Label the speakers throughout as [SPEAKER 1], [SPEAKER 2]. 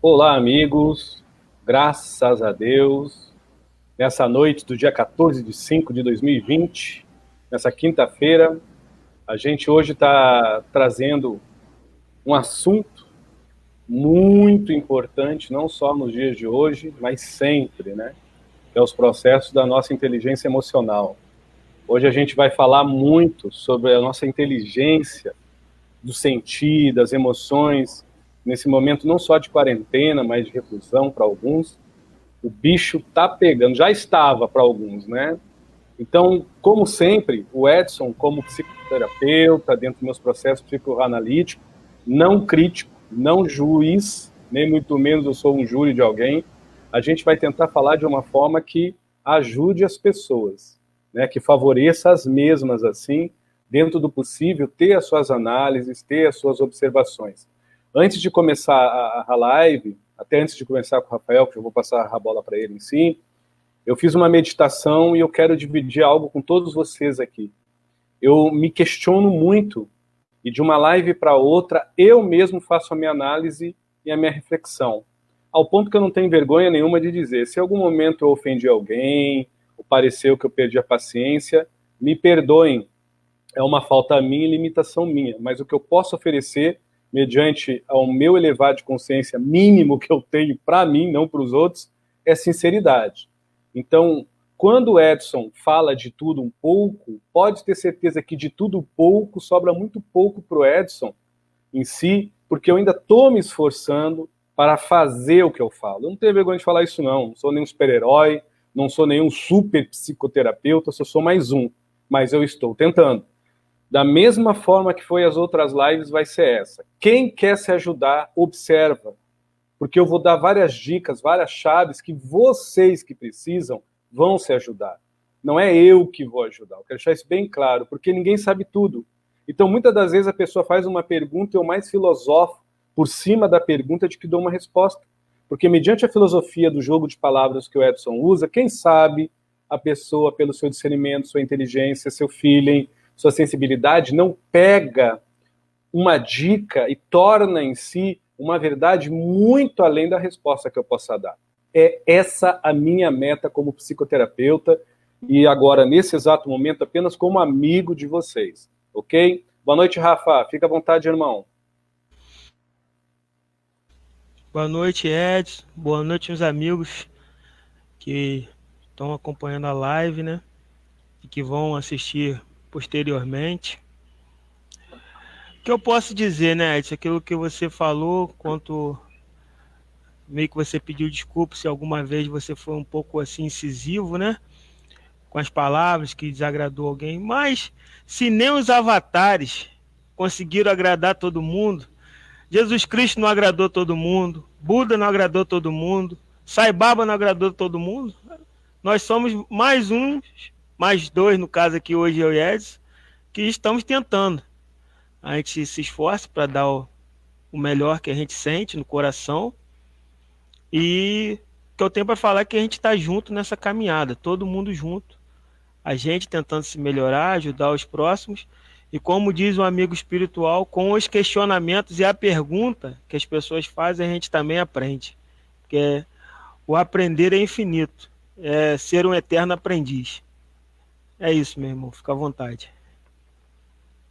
[SPEAKER 1] Olá, amigos. Graças a Deus, nessa noite do dia 14 de 5 de 2020, nessa quinta-feira, a gente hoje está trazendo um assunto muito importante, não só nos dias de hoje, mas sempre, né? Que é os processos da nossa inteligência emocional. Hoje a gente vai falar muito sobre a nossa inteligência do sentir, das emoções, nesse momento não só de quarentena, mas de reclusão para alguns. O bicho tá pegando, já estava para alguns, né? Então, como sempre, o Edson, como psicoterapeuta, dentro dos meus processos psicoanalíticos, não crítico, não juiz, nem muito menos eu sou um júri de alguém, a gente vai tentar falar de uma forma que ajude as pessoas, né? Que favoreça as mesmas, assim, dentro do possível, ter as suas análises, ter as suas observações. Antes de começar a live, até antes de começar com o Rafael, que eu vou passar a bola para ele em si, eu fiz uma meditação e eu quero dividir algo com todos vocês aqui. Eu me questiono muito e de uma live para outra eu mesmo faço a minha análise e a minha reflexão. Ao ponto que eu não tenho vergonha nenhuma de dizer, se em algum momento eu ofendi alguém, ou pareceu que eu perdi a paciência, me perdoem, é uma falta minha e limitação minha, mas o que eu posso oferecer, mediante ao meu elevado de consciência mínimo que eu tenho para mim, não para os outros, é sinceridade. Então, quando o Edson fala de tudo um pouco, pode ter certeza que de tudo um pouco sobra muito pouco para o Edson em si, porque eu ainda estou me esforçando para fazer o que eu falo. Eu não tenho vergonha de falar isso, não. Não sou nenhum super-herói, não sou nenhum super psicoterapeuta, só sou mais um. Mas eu estou tentando. Da mesma forma que foi as outras lives, vai ser essa. Quem quer se ajudar, observa. Porque eu vou dar várias dicas, várias chaves que vocês que precisam vão se ajudar. Não é eu que vou ajudar. Eu quero deixar isso bem claro, porque ninguém sabe tudo. Então, muitas das vezes a pessoa faz uma pergunta e eu mais filosofo por cima da pergunta de que dou uma resposta. Porque mediante a filosofia do jogo de palavras que o Edson usa, quem sabe a pessoa, pelo seu discernimento, sua inteligência, seu feeling, sua sensibilidade, não pega uma dica e torna em si uma verdade muito além da resposta que eu possa dar. É essa a minha meta como psicoterapeuta e agora, nesse exato momento, apenas como amigo de vocês, ok? Boa noite, Rafa. Fica à vontade, irmão.
[SPEAKER 2] Boa noite, Edson. Boa noite, meus amigos que estão acompanhando a live, né? E que vão assistir posteriormente. O que eu posso dizer, né, Edson? Aquilo que você falou, quanto meio que você pediu desculpa se alguma vez você foi um pouco assim incisivo, né? Com as palavras que desagradou alguém. Mas se nem os avatares conseguiram agradar todo mundo, Jesus Cristo não agradou todo mundo, Buda não agradou todo mundo, Sai Baba não agradou todo mundo. Nós somos mais uns, mais dois, no caso aqui hoje eu e Edson, que estamos tentando. A gente se esforça para dar o melhor que a gente sente no coração. E o que eu tenho para falar é que a gente está junto nessa caminhada, todo mundo junto. A gente tentando se melhorar, ajudar os próximos. E como diz um amigo espiritual, com os questionamentos e a pergunta que as pessoas fazem, a gente também aprende. Porque o aprender é infinito. É ser um eterno aprendiz. É isso, meu irmão. Fica à vontade.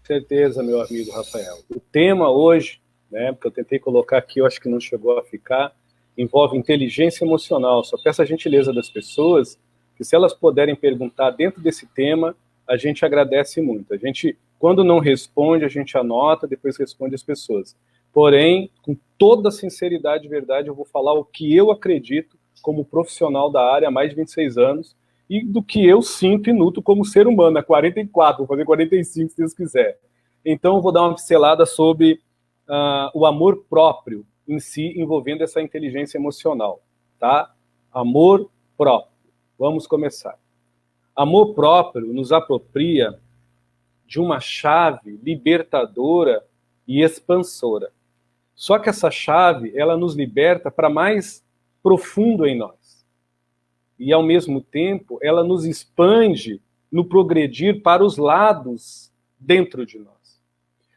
[SPEAKER 1] Certeza, meu amigo Rafael. O tema hoje, né, porque eu tentei colocar aqui, eu acho que não chegou a ficar, envolve inteligência emocional. Só peço a gentileza das pessoas que, se elas puderem perguntar dentro desse tema, a gente agradece muito. A gente, quando não responde, a gente anota, depois responde as pessoas. Porém, com toda sinceridade e verdade, eu vou falar o que eu acredito como profissional da área há mais de 26 anos e do que eu sinto e nuto como ser humano, há 44, vou fazer 45 se Deus quiser. Então, eu vou dar uma pincelada sobre o amor próprio em si, envolvendo essa inteligência emocional, tá? Amor próprio. Vamos começar. Amor próprio nos apropria de uma chave libertadora e expansora. Só que essa chave, ela nos liberta para mais profundo em nós. E, ao mesmo tempo, ela nos expande no progredir para os lados dentro de nós.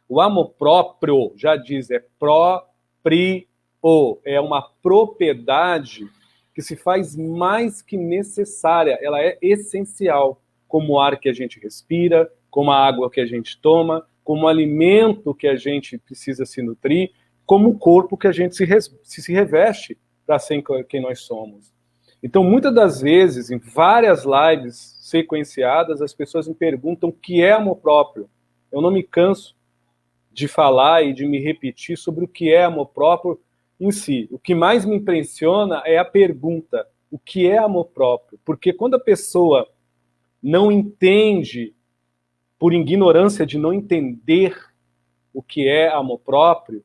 [SPEAKER 1] O amor próprio, já diz, é pró-pri-cio. ou é uma propriedade que se faz mais que necessária, ela é essencial, como o ar que a gente respira, como a água que a gente toma, como o alimento que a gente precisa se nutrir, como o corpo que a gente se reveste para ser quem nós somos. Então, muitas das vezes, em várias lives sequenciadas, as pessoas me perguntam o que é amor próprio. Eu não me canso de falar e de me repetir sobre o que é amor próprio em si. O que mais me impressiona é a pergunta, o que é amor próprio? Porque quando a pessoa não entende, por ignorância de não entender o que é amor próprio,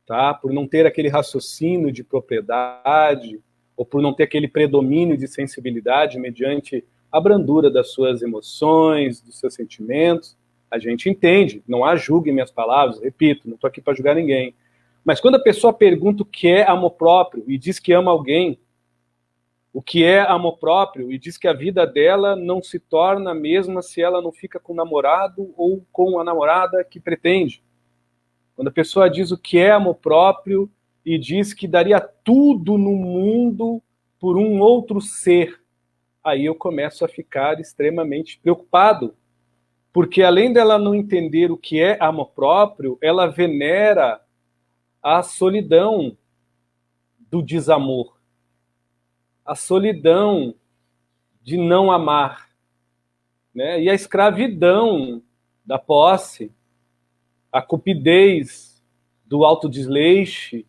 [SPEAKER 1] tá? Por não ter aquele raciocínio de propriedade, ou por não ter aquele predomínio de sensibilidade mediante a brandura das suas emoções, dos seus sentimentos, a gente entende, não há julgue minhas palavras, repito, não estou aqui para julgar ninguém. Mas quando a pessoa pergunta o que é amor próprio e diz que ama alguém, o que é amor próprio e diz que a vida dela não se torna a mesma se ela não fica com o namorado ou com a namorada que pretende. Quando a pessoa diz o que é amor próprio e diz que daria tudo no mundo por um outro ser, aí eu começo a ficar extremamente preocupado. Porque além dela não entender o que é amor próprio, ela venera a solidão do desamor, a solidão de não amar, né? E a escravidão da posse, a cupidez do autodesleixo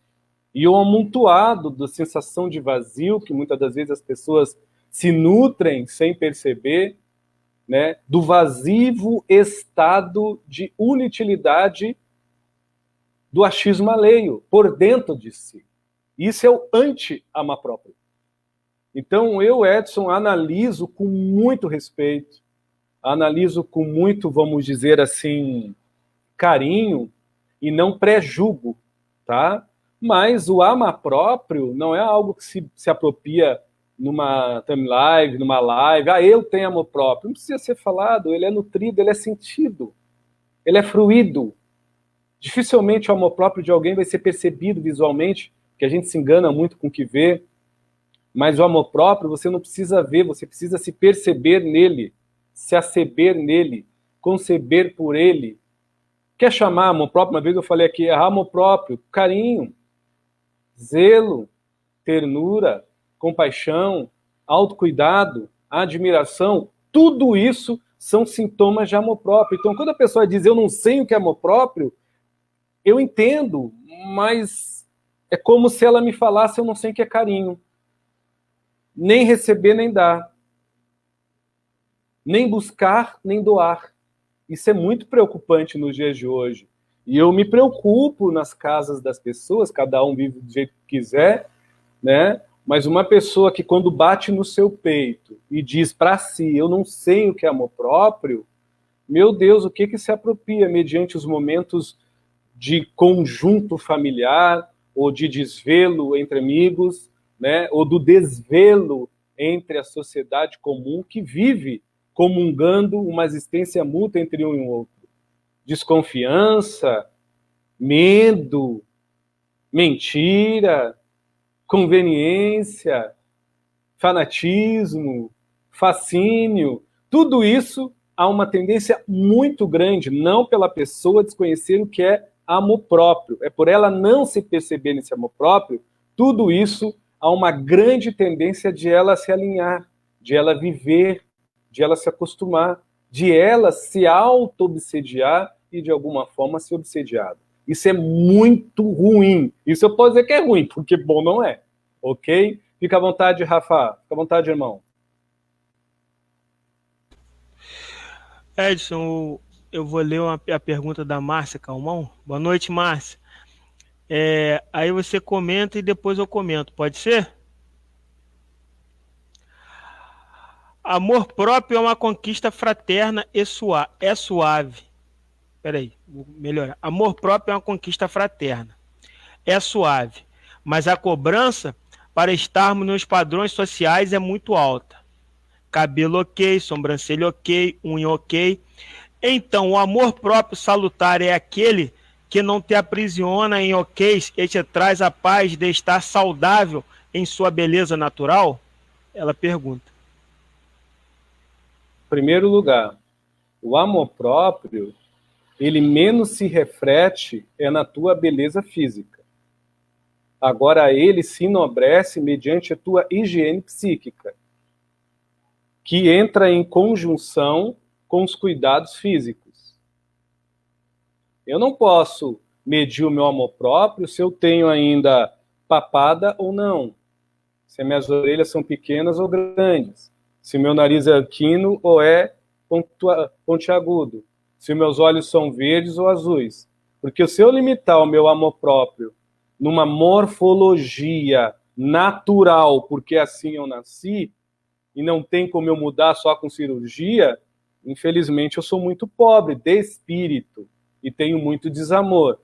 [SPEAKER 1] e o amontoado da sensação de vazio que muitas das vezes as pessoas se nutrem sem perceber, né, do vazio estado de inutilidade do achismo alheio por dentro de si. Isso é o anti-amor próprio. Então eu, Edson, analiso com muito respeito, analiso com muito, vamos dizer assim, carinho e não pré-julgo, tá? Mas o amor próprio não é algo que se apropria numa timeline, numa live, eu tenho amor próprio. Não precisa ser falado, ele é nutrido, ele é sentido, ele é fruído. Dificilmente o amor próprio de alguém vai ser percebido visualmente, porque a gente se engana muito com o que vê, mas o amor próprio você não precisa ver, você precisa se perceber nele, se acerber nele, conceber por ele. Quer chamar amor próprio? Uma vez eu falei aqui, amor próprio, carinho, zelo, ternura, compaixão, autocuidado, admiração, tudo isso são sintomas de amor próprio. Então, quando a pessoa diz eu não sei o que é amor próprio, eu entendo, mas é como se ela me falasse eu não sei o que é carinho. Nem receber, nem dar. Nem buscar, nem doar. Isso é muito preocupante nos dias de hoje. E eu me preocupo nas casas das pessoas, cada um vive do jeito que quiser, né? Mas uma pessoa que quando bate no seu peito e diz para si, eu não sei o que é amor próprio, meu Deus, o que se apropria mediante os momentos de conjunto familiar, ou de desvelo entre amigos, né? Ou do desvelo entre a sociedade comum que vive comungando uma existência mútua entre um e o outro. Desconfiança, medo, mentira, conveniência, fanatismo, fascínio, tudo isso há uma tendência muito grande, não pela pessoa desconhecer o que é amor próprio, é por ela não se perceber nesse amor próprio, tudo isso há uma grande tendência de ela se alinhar, de ela viver, de ela se acostumar, de ela se auto-obsediar e de alguma forma ser obsediada. Isso é muito ruim. Isso eu posso dizer que é ruim, porque bom não é. Ok? Fica à vontade, Rafa. Fica à vontade, irmão.
[SPEAKER 2] Edson, eu vou ler a pergunta da Márcia Calmon. Boa noite, Márcia. Aí você comenta e depois eu comento. Pode ser? Amor próprio é uma conquista fraterna e suave. Peraí, vou melhorar. Amor próprio é uma conquista fraterna. É suave, mas a cobrança para estarmos nos padrões sociais é muito alta. Cabelo ok, sobrancelha ok, unha ok. Então, o amor próprio salutar é aquele que não te aprisiona em ok's e te traz a paz de estar saudável em sua beleza natural? Ela pergunta.
[SPEAKER 1] Em primeiro lugar, o amor próprio, ele menos se reflete na tua beleza física. Agora, ele se enobrece mediante a tua higiene psíquica, que entra em conjunção com os cuidados físicos. Eu não posso medir o meu amor próprio se eu tenho ainda papada ou não, se minhas orelhas são pequenas ou grandes, se meu nariz é arquino ou é pontiagudo, se meus olhos são verdes ou azuis. Porque se eu limitar o meu amor próprio numa morfologia natural, porque assim eu nasci, e não tem como eu mudar só com cirurgia, infelizmente eu sou muito pobre de espírito e tenho muito desamor.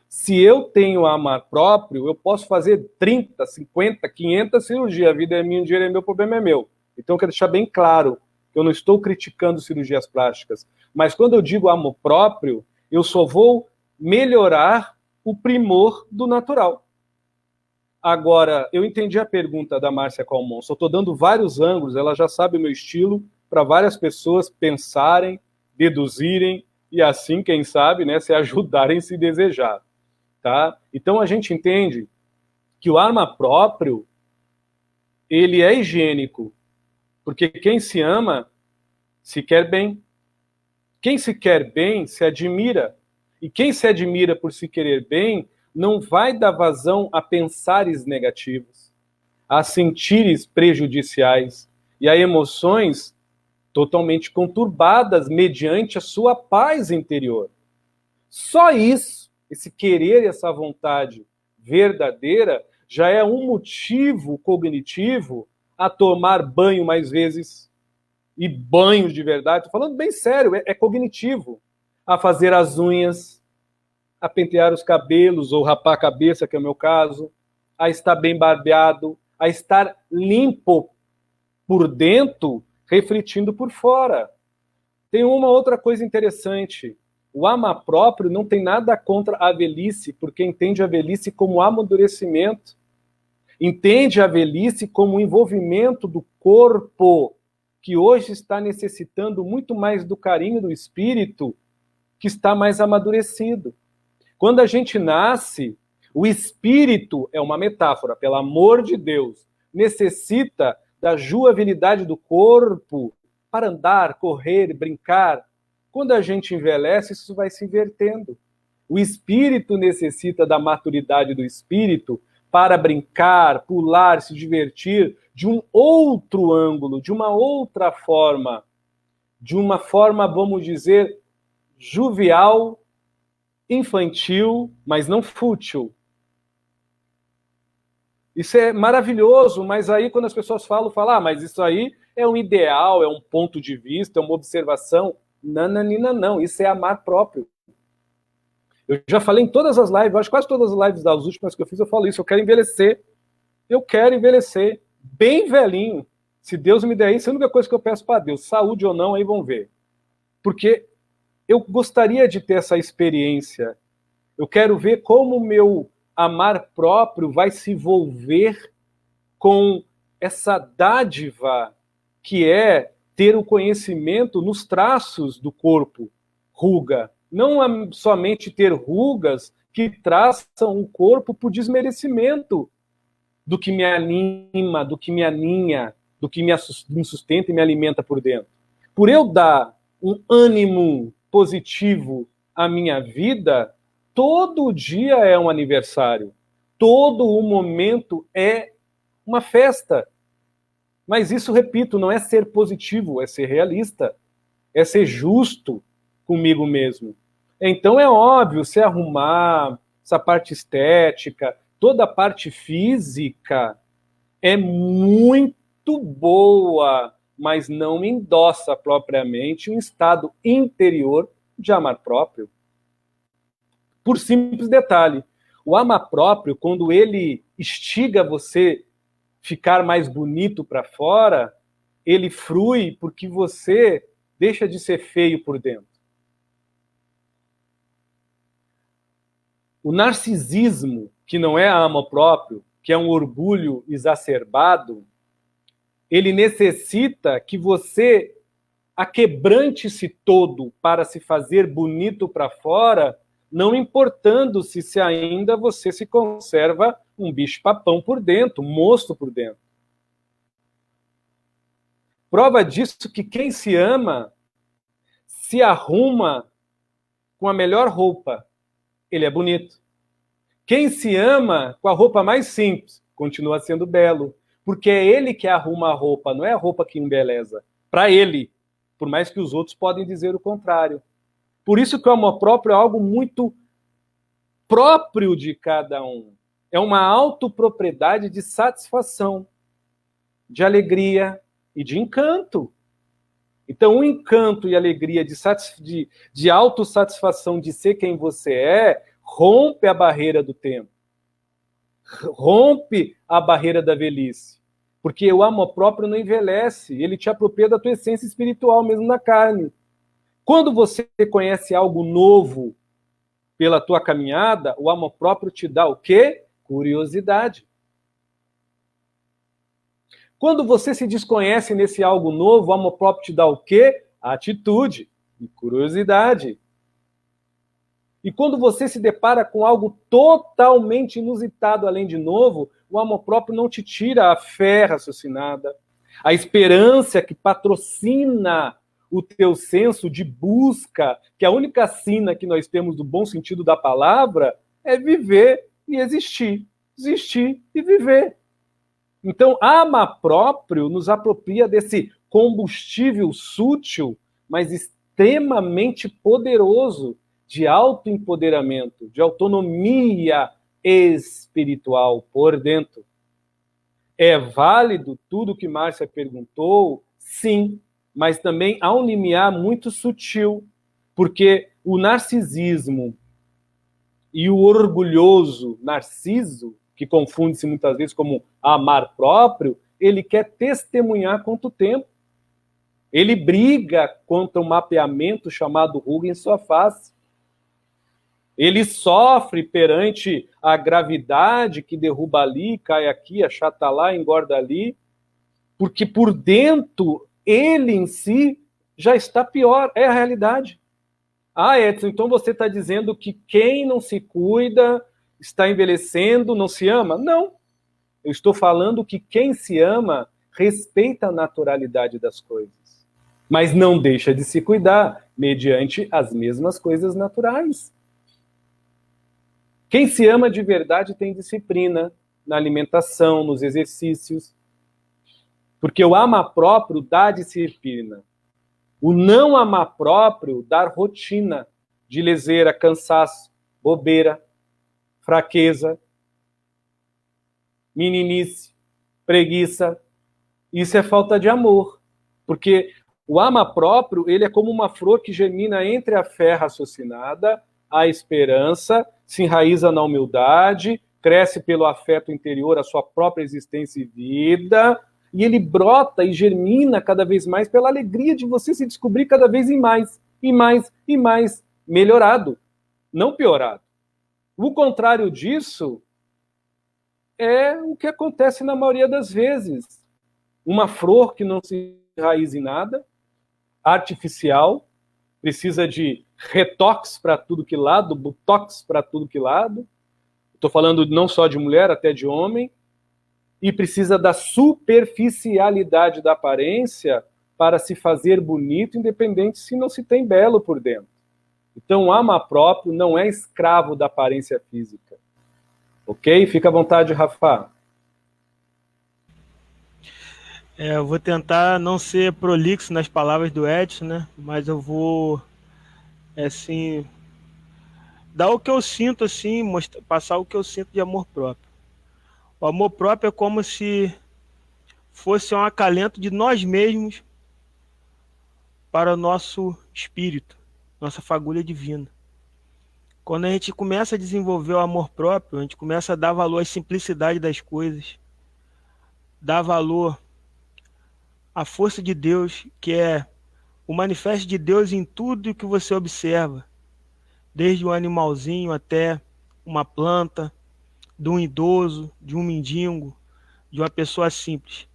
[SPEAKER 1] Se eu tenho amor próprio, eu posso fazer 30, 50, 500 cirurgias. A vida é minha, o dinheiro é meu, o problema é meu. Então eu quero deixar bem claro que eu não estou criticando cirurgias plásticas, mas quando eu digo amor próprio, eu só vou melhorar o primor do natural. Agora, eu entendi a pergunta da Márcia Calmon, só estou dando vários ângulos, ela já sabe o meu estilo, para várias pessoas pensarem, deduzirem, e assim, quem sabe, né, se ajudarem se desejar. Tá? Então a gente entende que o amor próprio, ele é higiênico, porque quem se ama, se quer bem. Quem se quer bem, se admira. E quem se admira por se querer bem, não vai dar vazão a pensares negativos, a sentires prejudiciais e a emoções totalmente conturbadas mediante a sua paz interior. Só isso, esse querer e essa vontade verdadeira, já é um motivo cognitivo a tomar banho mais vezes, e banhos de verdade, estou falando bem sério, é cognitivo, a fazer as unhas, a pentear os cabelos ou rapar a cabeça, que é o meu caso, a estar bem barbeado, a estar limpo por dentro, refletindo por fora. Tem uma outra coisa interessante. O amor próprio não tem nada contra a velhice, porque entende a velhice como amadurecimento. Entende a velhice como um envolvimento do corpo, que hoje está necessitando muito mais do carinho do espírito, que está mais amadurecido. Quando a gente nasce, o espírito, é uma metáfora, pelo amor de Deus, necessita da juvenilidade do corpo para andar, correr, brincar. Quando a gente envelhece, isso vai se invertendo. O espírito necessita da maturidade do espírito para brincar, pular, se divertir de um outro ângulo, de uma outra forma, de uma forma, vamos dizer, jovial, infantil, mas não fútil. Isso é maravilhoso, mas aí quando as pessoas falam, mas isso aí é um ideal, é um ponto de vista, é uma observação. Não, isso é amar próprio. Eu já falei em todas as lives, acho que quase todas as lives das últimas que eu fiz, eu falo isso, eu quero envelhecer. Eu quero envelhecer bem velhinho. Se Deus me der isso, é a única coisa que eu peço para Deus, saúde ou não, aí vão ver. Porque eu gostaria de ter essa experiência. Eu quero ver como o meu amar próprio vai se envolver com essa dádiva que é ter o conhecimento nos traços do corpo, ruga. Não somente ter rugas que traçam o corpo por desmerecimento do que me anima, do que me aninha, do que me sustenta e me alimenta por dentro. Por eu dar um ânimo positivo à minha vida, todo dia é um aniversário, todo o momento é uma festa. Mas isso, repito, não é ser positivo, é ser realista, é ser justo comigo mesmo. Então é óbvio, se arrumar, essa parte estética, toda a parte física é muito boa, mas não endossa propriamente um estado interior de amar próprio. Por simples detalhe, o amar próprio, quando ele instiga você ficar mais bonito para fora, ele frui porque você deixa de ser feio por dentro. O narcisismo, que não é amor próprio, que é um orgulho exacerbado, ele necessita que você aquebrante-se todo para se fazer bonito para fora, não importando se ainda você se conserva um bicho-papão por dentro, um monstro por dentro. Prova disso que quem se ama se arruma com a melhor roupa, ele é bonito. Quem se ama com a roupa mais simples, continua sendo belo, porque é ele que arruma a roupa, não é a roupa que embeleza. Para ele, por mais que os outros podem dizer o contrário. Por isso que o amor próprio é algo muito próprio de cada um. É uma autopropriedade de satisfação, de alegria e de encanto. Então, o encanto e alegria de autossatisfação de ser quem você é, rompe a barreira do tempo. Rompe a barreira da velhice. Porque o amor próprio não envelhece, ele te apropria da tua essência espiritual, mesmo na carne. Quando você conhece algo novo pela tua caminhada, o amor próprio te dá o quê? Curiosidade. Quando você se desconhece nesse algo novo, o amor próprio te dá o quê? Atitude e curiosidade. E quando você se depara com algo totalmente inusitado, além de novo, o amor próprio não te tira a fé raciocinada, a esperança que patrocina o teu senso de busca, que a única sina que nós temos do bom sentido da palavra é viver e existir, existir e viver. Então, amar próprio nos apropria desse combustível sútil, mas extremamente poderoso de autoempoderamento, de autonomia espiritual por dentro. É válido tudo que Márcia perguntou? Sim, mas também há um limiar muito sutil, porque o narcisismo e o orgulhoso narciso, que confunde-se muitas vezes como amar próprio, ele quer testemunhar quanto tempo. Ele briga contra um mapeamento chamado ruga em sua face. Ele sofre perante a gravidade que derruba ali, cai aqui, achata lá, engorda ali, porque por dentro ele em si já está pior, é a realidade. Ah, Edson, então você está dizendo que quem não se cuida está envelhecendo, não se ama? Não. Eu estou falando que quem se ama respeita a naturalidade das coisas, mas não deixa de se cuidar mediante as mesmas coisas naturais. Quem se ama de verdade tem disciplina na alimentação, nos exercícios, porque o amar próprio dá disciplina. O não amar próprio dá rotina de leseira, cansaço, bobeira, fraqueza, meninice, preguiça. Isso é falta de amor, porque o amar próprio, ele é como uma flor que germina entre a fé raciocinada, a esperança, se enraiza na humildade, cresce pelo afeto interior, a sua própria existência e vida, e ele brota e germina cada vez mais pela alegria de você se descobrir cada vez em mais, e mais, e mais, melhorado, não piorado. O contrário disso é o que acontece na maioria das vezes. Uma flor que não se enraiza em nada, artificial, precisa de retox para tudo que lado, botox para tudo que lado. Estou falando não só de mulher, até de homem. E precisa da superficialidade da aparência para se fazer bonito, independente se não se tem belo por dentro. Então, o amar próprio não é escravo da aparência física. Ok? Fica à vontade, Rafa.
[SPEAKER 2] Eu vou tentar não ser prolixo nas palavras do Edson, né? Mas eu vou, assim, dar o que eu sinto, assim, passar o que eu sinto de amor próprio. O amor próprio é como se fosse um acalento de nós mesmos para o nosso espírito, nossa fagulha divina. Quando a gente começa a desenvolver o amor próprio, a gente começa a dar valor à simplicidade das coisas, dar valor à força de Deus, que é o manifesto de Deus em tudo que você observa, desde o animalzinho até uma planta, de um idoso, de um mendigo, de uma pessoa simples.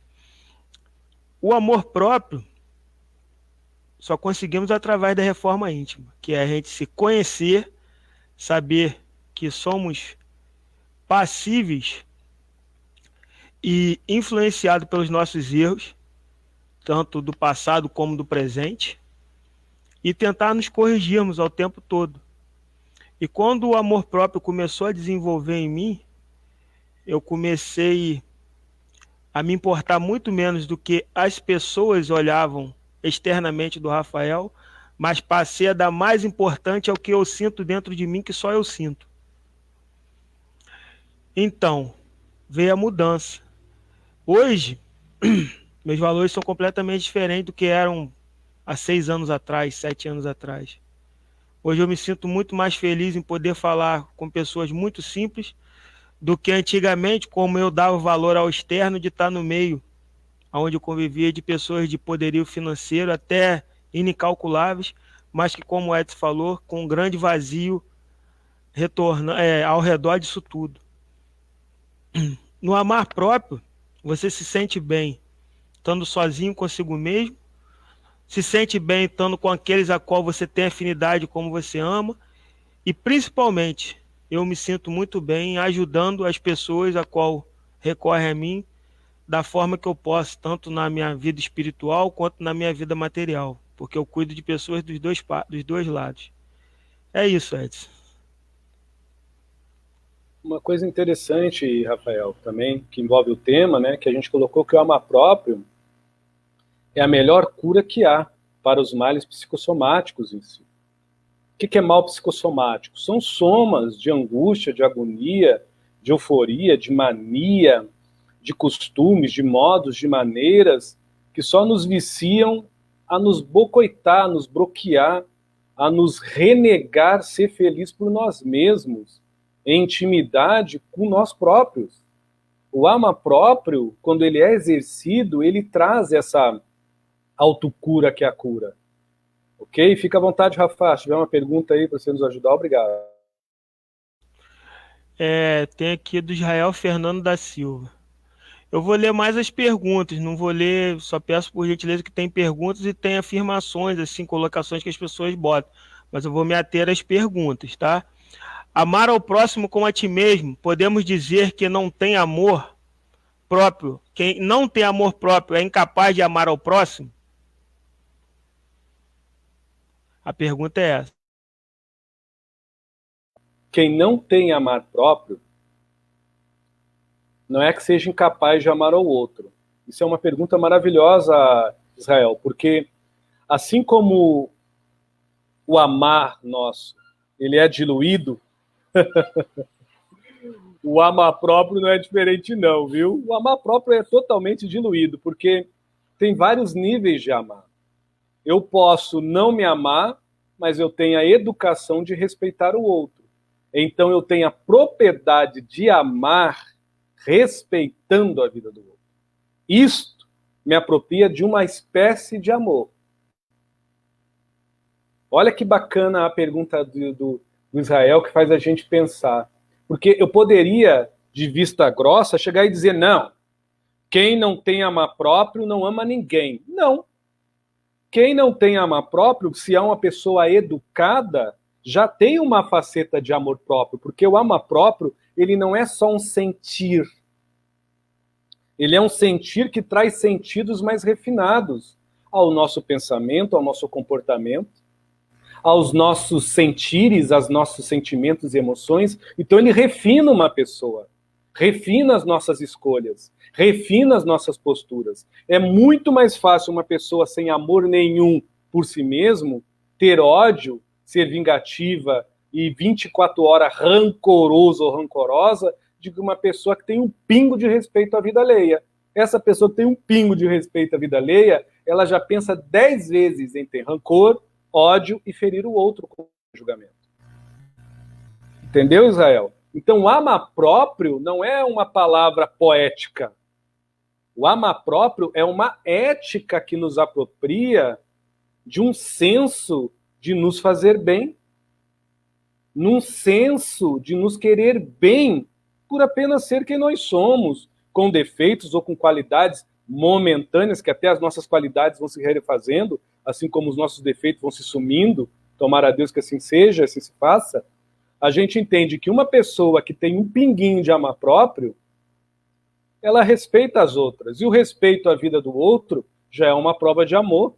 [SPEAKER 2] O amor próprio só conseguimos através da reforma íntima, que é a gente se conhecer, saber que somos passíveis e influenciados pelos nossos erros, tanto do passado como do presente, e tentar nos corrigirmos ao tempo todo. E quando o amor próprio começou a desenvolver em mim, eu comecei a me importar muito menos do que as pessoas olhavam externamente do Rafael, mas passei a dar mais importância ao que eu sinto dentro de mim, que só eu sinto. Então, veio a mudança. Hoje, meus valores são completamente diferentes do que eram há 6 anos atrás, 7 anos atrás. Hoje eu me sinto muito mais feliz em poder falar com pessoas muito simples do que antigamente, como eu dava valor ao externo de estar no meio, onde eu convivia de pessoas de poderio financeiro até incalculáveis, mas que, como o Edson falou, com um grande vazio ao redor disso tudo. No amar próprio, você se sente bem estando sozinho consigo mesmo, se sente bem estando com aqueles a qual você tem afinidade como você ama, e principalmente eu me sinto muito bem ajudando as pessoas a qual recorrem a mim da forma que eu posso, tanto na minha vida espiritual quanto na minha vida material, porque eu cuido de pessoas dos dois lados. É isso, Edson.
[SPEAKER 1] Uma coisa interessante, Rafael, também, que envolve o tema, né, que a gente colocou que o amor próprio é a melhor cura que há para os males psicossomáticos em si. O que é mal psicossomático? São somas de angústia, de agonia, de euforia, de mania, de costumes, de modos, de maneiras que só nos viciam a nos boicotar, a nos bloquear, a nos renegar ser feliz por nós mesmos, em intimidade com nós próprios. O amor próprio, quando ele é exercido, ele traz essa autocura que é a cura. Ok? Fica à vontade, Rafa. Se tiver uma pergunta aí para você nos ajudar, obrigado.
[SPEAKER 2] Tem aqui do Israel Fernando da Silva. Eu vou ler mais as perguntas, não vou ler, só peço por gentileza que tem perguntas e tem afirmações, assim, colocações que as pessoas botam. Mas eu vou me ater às perguntas, tá? Amar ao próximo como a ti mesmo, podemos dizer que não tem amor próprio. Quem não tem amor próprio é incapaz de amar ao próximo? A pergunta é essa.
[SPEAKER 1] Quem não tem amor próprio não é que seja incapaz de amar ao outro. Isso é uma pergunta maravilhosa, Israel, porque assim como o amar nosso, ele é diluído, o amar próprio não é diferente não, viu? O amar próprio é totalmente diluído, porque tem vários níveis de amar. Eu posso não me amar, mas eu tenho a educação de respeitar o outro. Então eu tenho a propriedade de amar respeitando a vida do outro. Isto me apropria de uma espécie de amor. Olha que bacana a pergunta do Israel, que faz a gente pensar. Porque eu poderia, de vista grossa, chegar e dizer, não, quem não tem amor próprio não ama ninguém. Não. Quem não tem amor próprio, se é uma pessoa educada, já tem uma faceta de amor próprio, porque o amor próprio, ele não é só um sentir. Ele é um sentir que traz sentidos mais refinados ao nosso pensamento, ao nosso comportamento, aos nossos sentires, aos nossos sentimentos e emoções. Então ele refina uma pessoa, refina as nossas escolhas, refina as nossas posturas. É muito mais fácil uma pessoa sem amor nenhum por si mesmo ter ódio, ser vingativa e 24 horas rancoroso ou rancorosa, de uma pessoa que tem um pingo de respeito à vida alheia. Essa pessoa que tem um pingo de respeito à vida alheia, ela já pensa 10 vezes em ter rancor, ódio e ferir o outro com julgamento. Entendeu, Israel? Então, o amor próprio não é uma palavra poética. O amor próprio é uma ética que nos apropria de um senso de nos fazer bem, num senso de nos querer bem por apenas ser quem nós somos, com defeitos ou com qualidades momentâneas, que até as nossas qualidades vão se refazendo, assim como os nossos defeitos vão se sumindo, tomara a Deus que assim seja, assim se faça. A gente entende que uma pessoa que tem um pinguinho de amor próprio, ela respeita as outras, e o respeito à vida do outro já é uma prova de amor,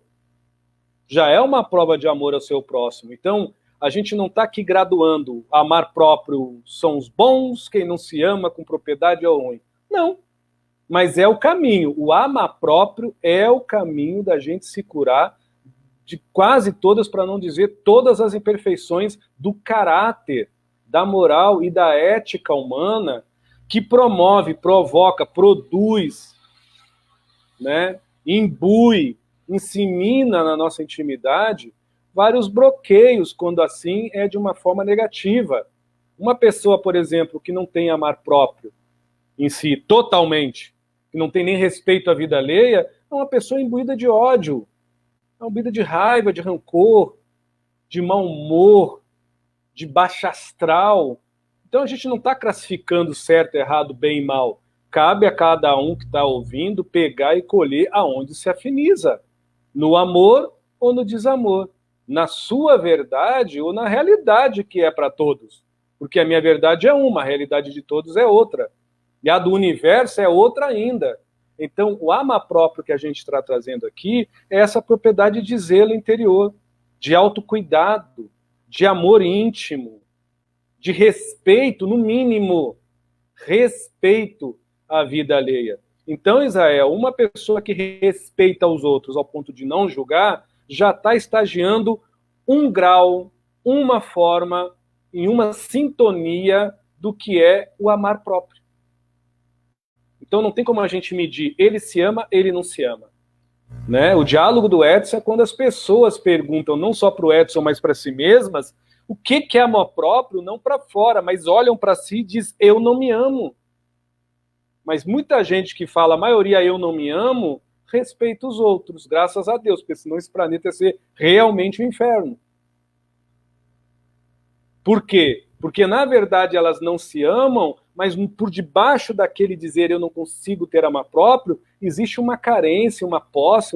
[SPEAKER 1] já é uma prova de amor ao seu próximo. Então, a gente não está aqui graduando, amar próprio são os bons, quem não se ama com propriedade é o ruim. Não, mas é o caminho. O amar próprio é o caminho da gente se curar de quase todas, para não dizer todas as imperfeições do caráter, da moral e da ética humana que promove, provoca, produz, né, imbui, insemina na nossa intimidade vários bloqueios, quando assim é de uma forma negativa. Uma pessoa, por exemplo, que não tem amar próprio em si, totalmente, que não tem nem respeito à vida alheia, é uma pessoa imbuída de ódio, é uma imbuída de raiva, de rancor, de mau humor, de baixa astral. Então a gente não está classificando certo, errado, bem e mal. Cabe a cada um que está ouvindo pegar e colher aonde se afiniza, no amor ou no desamor, na sua verdade ou na realidade que é para todos. Porque a minha verdade é uma, a realidade de todos é outra. E a do universo é outra ainda. Então, o amor próprio que a gente está trazendo aqui é essa propriedade de zelo interior, de autocuidado, de amor íntimo, de respeito, no mínimo, respeito à vida alheia. Então, Israel, uma pessoa que respeita os outros ao ponto de não julgar, já está estagiando um grau, uma forma, em uma sintonia do que é o amar próprio. Então não tem como a gente medir, ele se ama, ele não se ama. Né? O diálogo do Edson é quando as pessoas perguntam, não só para o Edson, mas para si mesmas, o que é amor próprio, não para fora, mas olham para si e dizem, eu não me amo. Mas muita gente que fala, a maioria eu não me amo, respeita os outros, graças a Deus, porque senão esse planeta ia ser realmente um inferno. Por quê? Porque, na verdade, elas não se amam, mas por debaixo daquele dizer eu não consigo ter amor próprio, existe uma carência, uma posse,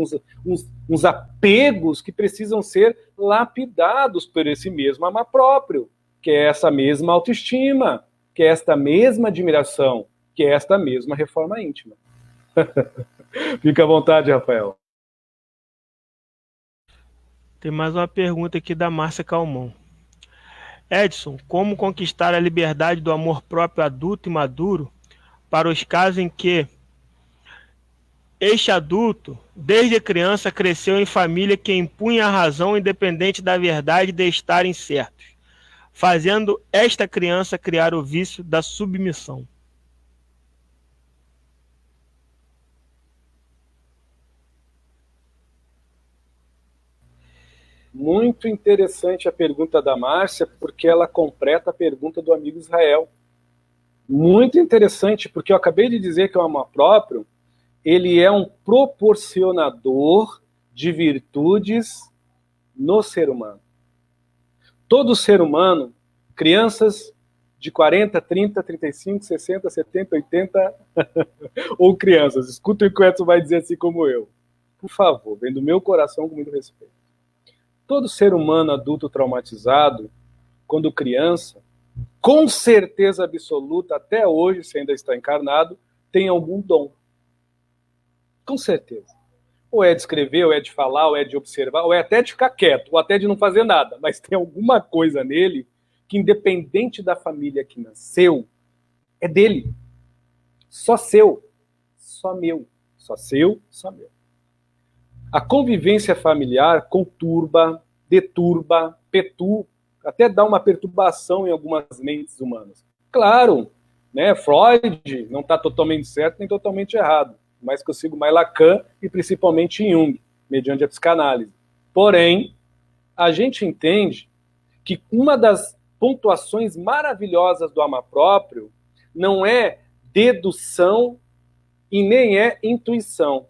[SPEAKER 1] uns apegos que precisam ser lapidados por esse mesmo amor próprio, que é essa mesma autoestima, que é esta mesma admiração, que é esta mesma reforma íntima. Fica à vontade, Rafael.
[SPEAKER 2] Tem mais uma pergunta aqui da Márcia Calmon. Edson, como conquistar a liberdade do amor próprio adulto e maduro para os casos em que este adulto, desde criança, cresceu em família que impunha a razão independente da verdade de estarem certos, fazendo esta criança criar o vício da submissão?
[SPEAKER 1] Muito interessante a pergunta da Márcia, porque ela completa a pergunta do amigo Israel. Muito interessante, porque eu acabei de dizer que o amor próprio, ele é um proporcionador de virtudes no ser humano. Todo ser humano, crianças de 40, 30, 35, 60, 70, 80, ou crianças, escutem o que o Edson vai dizer assim como eu. Por favor, vem do meu coração com muito respeito. Todo ser humano adulto traumatizado, quando criança, com certeza absoluta, até hoje, se ainda está encarnado, tem algum dom. Com certeza. Ou é de escrever, ou é de falar, ou é de observar, ou é até de ficar quieto, ou até de não fazer nada. Mas tem alguma coisa nele que, independente da família que nasceu, é dele. Só seu. Só meu. Só seu, só meu. A convivência familiar conturba, deturba, até dá uma perturbação em algumas mentes humanas. Claro, né, Freud não está totalmente certo nem totalmente errado, mas que eu sigo mais Lacan e principalmente Jung, mediante a psicanálise. Porém, a gente entende que uma das pontuações maravilhosas do amor próprio não é dedução e nem é intuição.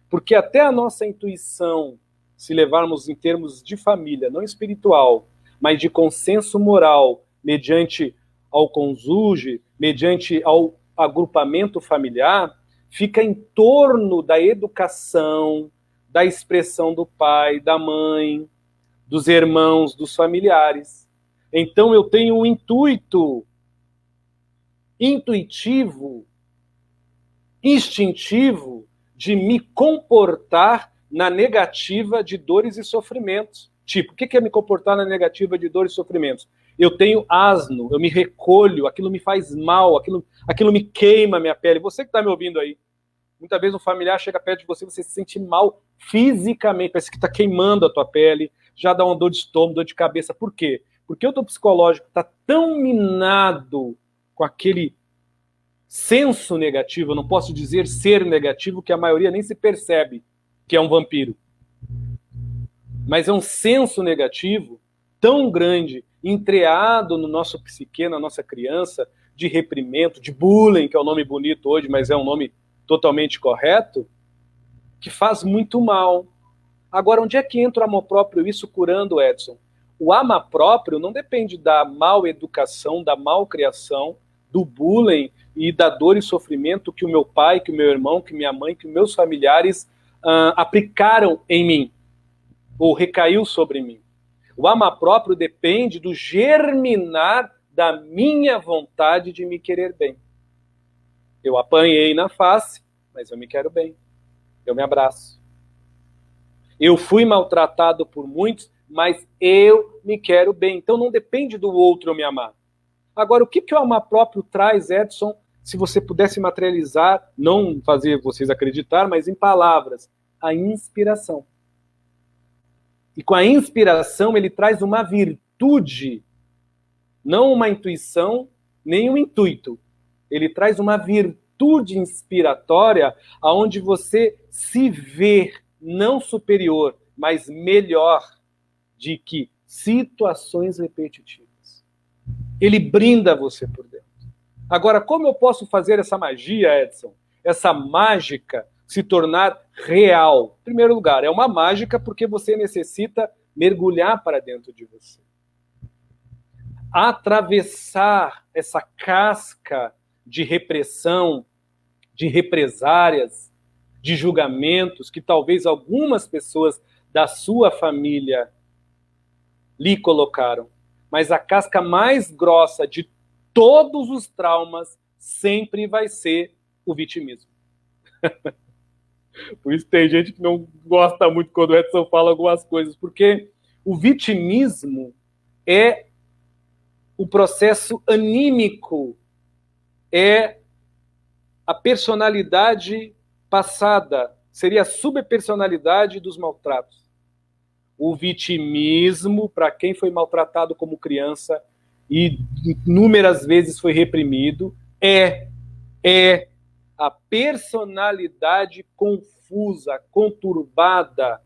[SPEAKER 1] Porque até a nossa intuição, se levarmos em termos de família, não espiritual, mas de consenso moral, mediante ao cônjuge, mediante ao agrupamento familiar, fica em torno da educação, da expressão do pai, da mãe, dos irmãos, dos familiares. Então eu tenho um intuito intuitivo, instintivo, de me comportar na negativa de dores e sofrimentos. Tipo, o que é me comportar na negativa de dores e sofrimentos? Eu tenho asno, eu me recolho, aquilo me faz mal, aquilo me queima a minha pele. Você que está me ouvindo aí, muitas vezes um familiar chega perto de você, você se sente mal fisicamente, parece que está queimando a tua pele, já dá uma dor de estômago, dor de cabeça. Por quê? Porque o teu psicológico está tão minado com aquele senso negativo, eu não posso dizer ser negativo, que a maioria nem se percebe que é um vampiro. Mas é um senso negativo tão grande, entreado no nosso psique, na nossa criança, de reprimento, de bullying, que é um nome bonito hoje, mas é um nome totalmente correto, que faz muito mal. Agora, onde é que entra o amor próprio, isso curando, Edson? O amor próprio não depende da mal educação, da malcriação, do bullying e da dor e sofrimento que o meu pai, que o meu irmão, que minha mãe, que meus familiares aplicaram em mim, ou recaiu sobre mim. O amor próprio depende do germinar da minha vontade de me querer bem. Eu apanhei na face, mas eu me quero bem. Eu me abraço. Eu fui maltratado por muitos, mas eu me quero bem. Então não depende do outro eu me amar. Agora, o que o amor próprio traz, Edson, se você pudesse materializar, não fazer vocês acreditar, mas em palavras, a inspiração. E com a inspiração ele traz uma virtude, não uma intuição, nem um intuito. Ele traz uma virtude inspiratória aonde você se vê não superior, mas melhor de que situações repetitivas. Ele brinda você por dentro. Agora, como eu posso fazer essa magia, Edson? Essa mágica se tornar real? Em primeiro lugar, é uma mágica porque você necessita mergulhar para dentro de você. Atravessar essa casca de repressão, de represárias, de julgamentos que talvez algumas pessoas da sua família lhe colocaram. Mas a casca mais grossa de todos os traumas sempre vai ser o vitimismo. Por isso tem gente que não gosta muito quando o Edson fala algumas coisas, porque o vitimismo é o processo anímico, é a personalidade passada, seria a subpersonalidade dos maltratos. O vitimismo, para quem foi maltratado como criança e inúmeras vezes foi reprimido, é a personalidade confusa, conturbada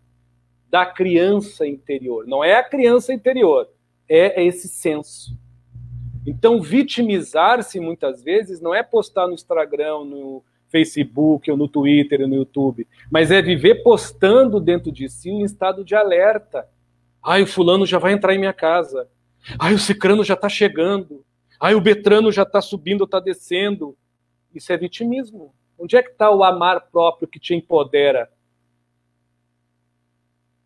[SPEAKER 1] da criança interior. Não é a criança interior, é esse senso. Então, vitimizar-se muitas vezes não é postar no Instagram, no Facebook, ou no Twitter, ou no YouTube, mas é viver postando dentro de si um estado de alerta. Ai, o fulano já vai entrar em minha casa. Ai, o cicrano já está chegando. Ai, o Betrano já está subindo ou está descendo. Isso é vitimismo. Onde é que está o amar próprio que te empodera?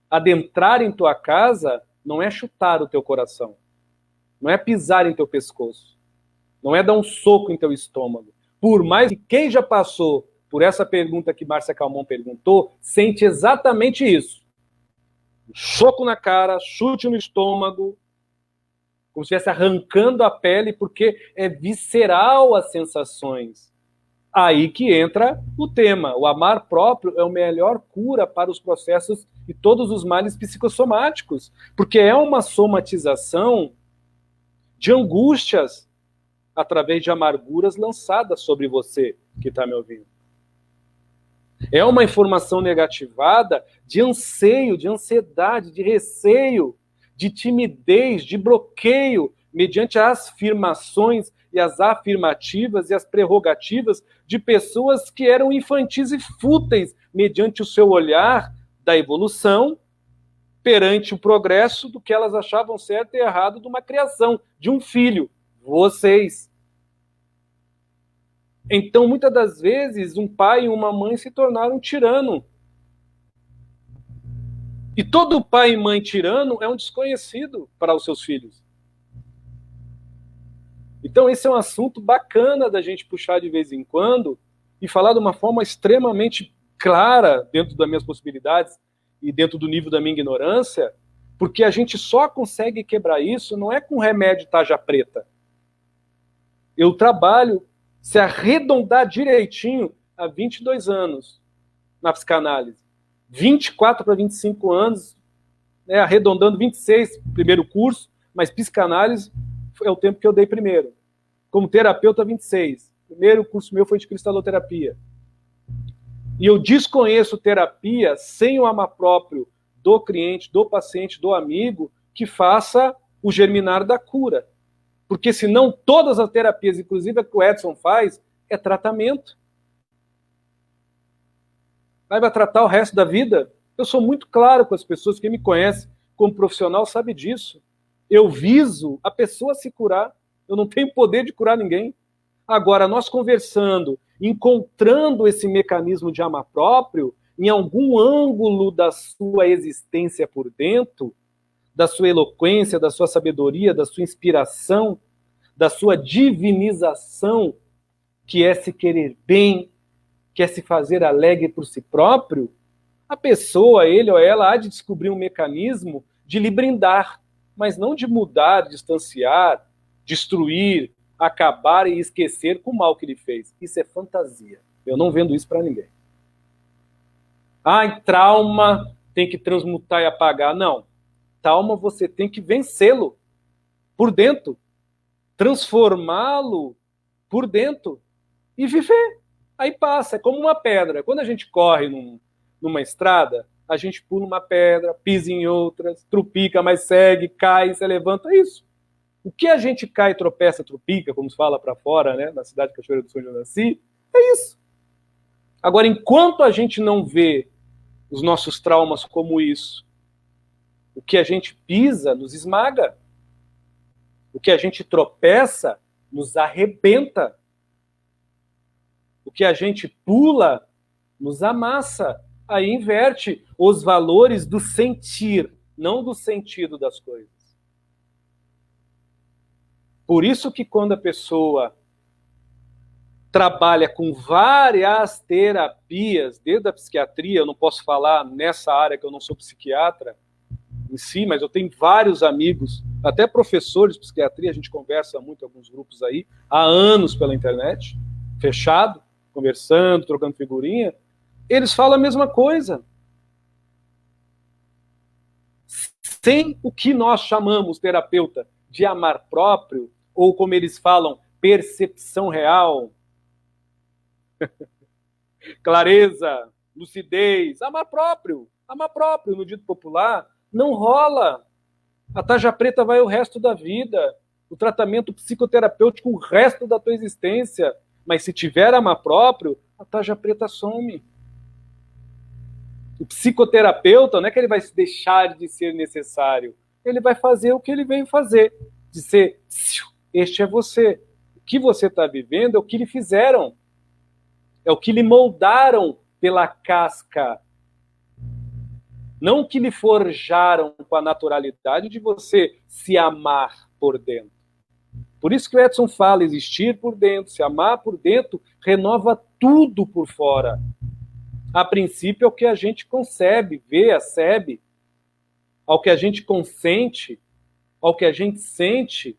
[SPEAKER 1] Adentrar em tua casa não é chutar o teu coração. Não é pisar em teu pescoço. Não é dar um soco em teu estômago. Por mais que quem já passou por essa pergunta que Márcia Calmon perguntou, sente exatamente isso. Um soco na cara, chute no estômago, como se estivesse arrancando a pele, porque é visceral as sensações. Aí que entra o tema. O amar próprio é a melhor cura para os processos e todos os males psicossomáticos, porque é uma somatização de angústias através de amarguras lançadas sobre você que está me ouvindo. É uma informação negativada de anseio, de ansiedade, de receio, de timidez, de bloqueio, mediante as afirmações e as afirmativas e as prerrogativas de pessoas que eram infantis e fúteis, mediante o seu olhar da evolução, perante o progresso do que elas achavam certo e errado de uma criação, de um filho, vocês. Então, muitas das vezes, um pai e uma mãe se tornaram um tirano. E todo pai e mãe tirano é um desconhecido para os seus filhos. Então, esse é um assunto bacana da gente puxar de vez em quando e falar de uma forma extremamente clara, dentro das minhas possibilidades e dentro do nível da minha ignorância, porque a gente só consegue quebrar isso não é com remédio tarja preta. Eu trabalho, se arredondar direitinho, há 22 anos na psicanálise. 24 para 25 anos, né, arredondando 26, primeiro curso, mas psicanálise é o tempo que eu dei primeiro. Como terapeuta, 26. Primeiro curso meu foi de cristaloterapia. E eu desconheço terapia sem o amor próprio do cliente, do paciente, do amigo, que faça o germinar da cura. Porque senão todas as terapias, inclusive a que o Edson faz, é tratamento. Vai tratar o resto da vida? Eu sou muito claro com as pessoas, quem me conhece como profissional sabe disso. Eu viso a pessoa se curar. Eu não tenho poder de curar ninguém. Agora, nós conversando, encontrando esse mecanismo de amor próprio em algum ângulo da sua existência por dentro, da sua eloquência, da sua sabedoria, da sua inspiração, da sua divinização, que é se querer bem, que é se fazer alegre por si próprio, a pessoa, ele ou ela, há de descobrir um mecanismo de lhe brindar, mas não de mudar, distanciar, destruir, acabar e esquecer com o mal que ele fez. Isso é fantasia. Eu não vendo isso para ninguém. Ai, trauma tem que transmutar e apagar. Não. Trauma você tem que vencê-lo por dentro. Transformá-lo por dentro. E viver. Aí passa. É como uma pedra. Quando a gente corre numa estrada, a gente pula uma pedra, pisa em outras, trupica, mas segue, cai, se levanta. É isso. O que a gente cai, tropeça, trupica, como se fala para fora, né, na cidade de Cachoeira do Sul, onde eu nasci, é isso. Agora, enquanto a gente não vê os nossos traumas como isso, o que a gente pisa nos esmaga, o que a gente tropeça nos arrebenta, o que a gente pula nos amassa. Aí inverte os valores do sentir, não do sentido das coisas. Por isso que quando a pessoa trabalha com várias terapias, desde a psiquiatria, eu não posso falar nessa área que eu não sou psiquiatra em si, mas eu tenho vários amigos, até professores de psiquiatria, a gente conversa muito em alguns grupos aí, há anos pela internet, fechado, conversando, trocando figurinha, eles falam a mesma coisa. Sem o que nós chamamos, terapeuta, de amar próprio, ou como eles falam, percepção real, clareza, lucidez, amar próprio no dito popular, não rola. A tarja preta vai o resto da vida, o tratamento psicoterapêutico o resto da tua existência, mas se tiver amar próprio, a tarja preta some. O psicoterapeuta não é que ele vai deixar de ser necessário, ele vai fazer o que ele veio fazer, de ser, este é você. O que você está vivendo é o que lhe fizeram, é o que lhe moldaram pela casca, não o que lhe forjaram com a naturalidade de você se amar por dentro. Por isso que o Edson fala, existir por dentro, se amar por dentro, renova tudo por fora. A princípio é o que a gente concebe, vê, acebe, ao que a gente consente, ao que a gente sente,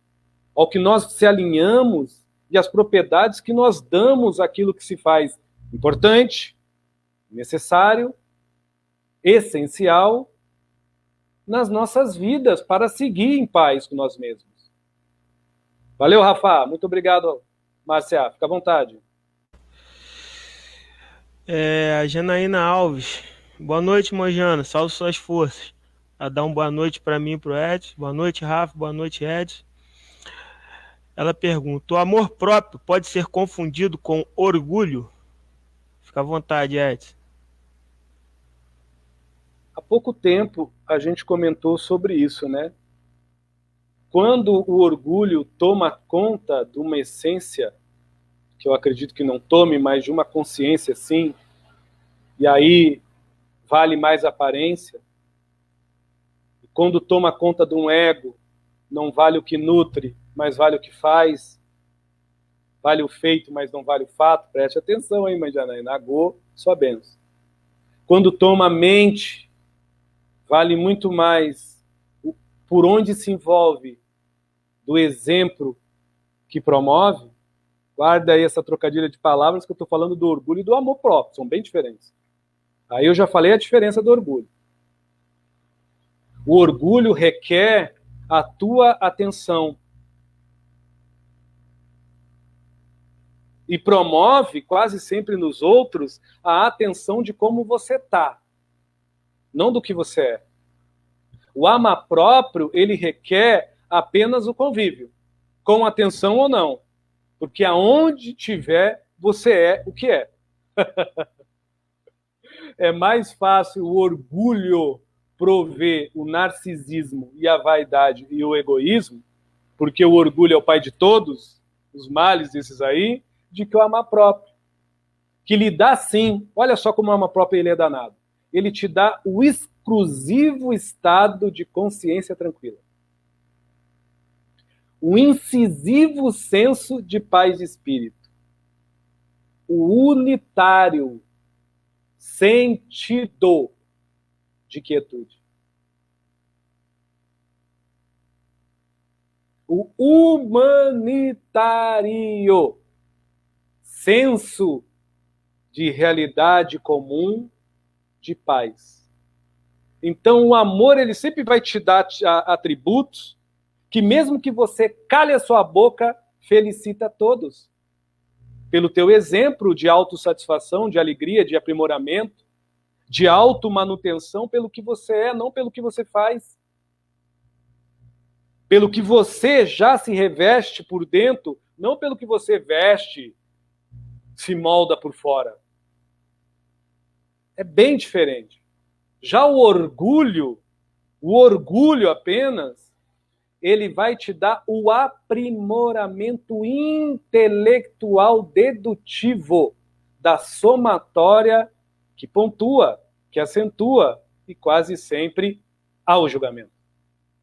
[SPEAKER 1] ao que nós se alinhamos e as propriedades que nós damos àquilo que se faz importante, necessário, essencial nas nossas vidas para seguir em paz com nós mesmos. Valeu, Rafa. Muito obrigado, Márcia. Fica à vontade.
[SPEAKER 2] A Janaína Alves. Boa noite, Mojana. Salve suas forças. A dar uma boa noite para mim e para o Ed. Boa noite, Rafa. Boa noite, Ed. Ela pergunta: o amor próprio pode ser confundido com orgulho? Fica à vontade, Ed.
[SPEAKER 1] Há pouco tempo a gente comentou sobre isso, né? Quando o orgulho toma conta de uma essência, que eu acredito que não tome, mas de uma consciência, sim, e aí vale mais a aparência. E quando toma conta de um ego, não vale o que nutre, mas vale o que faz. Vale o feito, mas não vale o fato. Preste atenção aí, mãe Janaína. Agô, sua benção. Quando toma a mente, vale muito mais por onde se envolve do exemplo que promove. Guarda aí essa trocadilha de palavras que eu estou falando do orgulho e do amor próprio. São bem diferentes. Aí eu já falei a diferença do orgulho. O orgulho requer a tua atenção e promove quase sempre nos outros a atenção de como você está, não do que você é. O amar próprio, ele requer apenas o convívio, com atenção ou não, porque aonde tiver, você é o que é. É mais fácil o orgulho prover o narcisismo e a vaidade e o egoísmo, porque o orgulho é o pai de todos, os males desses aí, de que o amar próprio, que lhe dá sim, olha só como o amar próprio ele é danado, ele te dá o exclusivo estado de consciência tranquila, o incisivo senso de paz de espírito, o unitário sentido de quietude, o humanitário senso de realidade comum, de paz. Então o amor ele sempre vai te dar atributos que mesmo que você cale a sua boca, felicita a todos. Pelo teu exemplo de autossatisfação, de alegria, de aprimoramento, de automanutenção pelo que você é, não pelo que você faz. Pelo que você já se reveste por dentro, não pelo que você veste, se molda por fora. É bem diferente. Já o orgulho apenas, ele vai te dar o aprimoramento intelectual dedutivo da somatória que pontua, que acentua e quase sempre ao julgamento.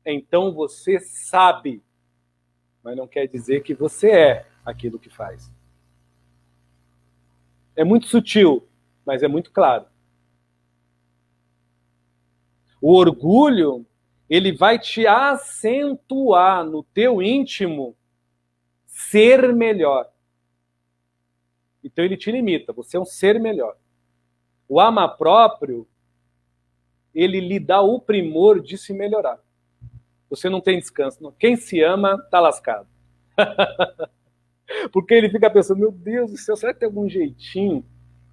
[SPEAKER 1] Então você sabe, mas não quer dizer que você é aquilo que faz. É muito sutil, mas é muito claro. O orgulho, ele vai te acentuar no teu íntimo ser melhor. Então ele te limita, você é um ser melhor. O amar próprio, ele lhe dá o primor de se melhorar. Você não tem descanso. Não. Quem se ama, tá lascado. Porque ele fica pensando, meu Deus do céu, será que tem algum jeitinho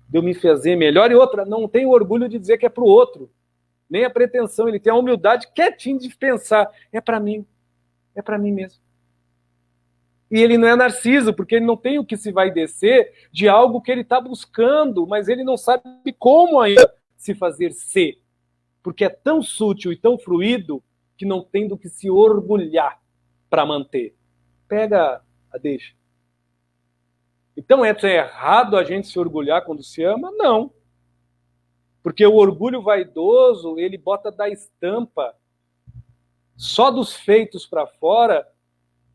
[SPEAKER 1] de eu me fazer melhor? E outra, não tem o orgulho de dizer que é pro outro. Nem a pretensão, ele tem a humildade quietinho de pensar, é para mim mesmo. E ele não é narciso, porque ele não tem o que se vai descer de algo que ele está buscando, mas ele não sabe como ainda se fazer ser, porque é tão sutil e tão fluido que não tem do que se orgulhar para manter. Pega a deixa. Então é errado a gente se orgulhar quando se ama? Não. Porque o orgulho vaidoso, ele bota da estampa só dos feitos para fora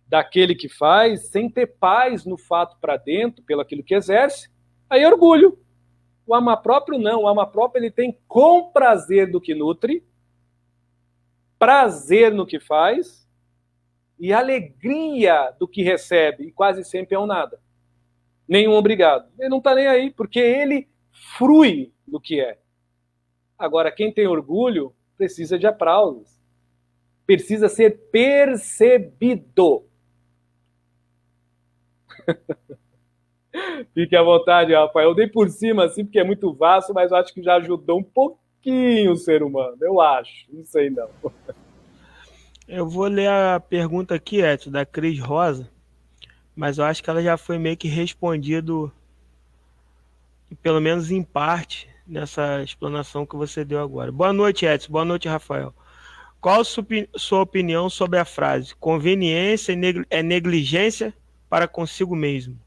[SPEAKER 1] daquele que faz, sem ter paz no fato para dentro, pelo aquilo que exerce, aí é orgulho. O amar próprio não, o amar próprio ele tem com prazer do que nutre, prazer no que faz e alegria do que recebe, e quase sempre é um nada. Nenhum obrigado. Ele não está nem aí, porque ele frui do que é. Agora, quem tem orgulho precisa de aplausos. Precisa ser percebido. Fique à vontade, Rafael. Eu dei por cima, assim, porque é muito vasto, mas eu acho que já ajudou um pouquinho o ser humano. Eu acho. Não sei, não.
[SPEAKER 2] Eu vou ler a pergunta aqui, Edson, da Cris Rosa, mas eu acho que ela já foi meio que respondido, pelo menos em parte, nessa explanação que você deu agora. Boa noite, Edson. Boa noite, Rafael. Qual a sua opinião sobre a frase conveniência é negligência para consigo mesmo?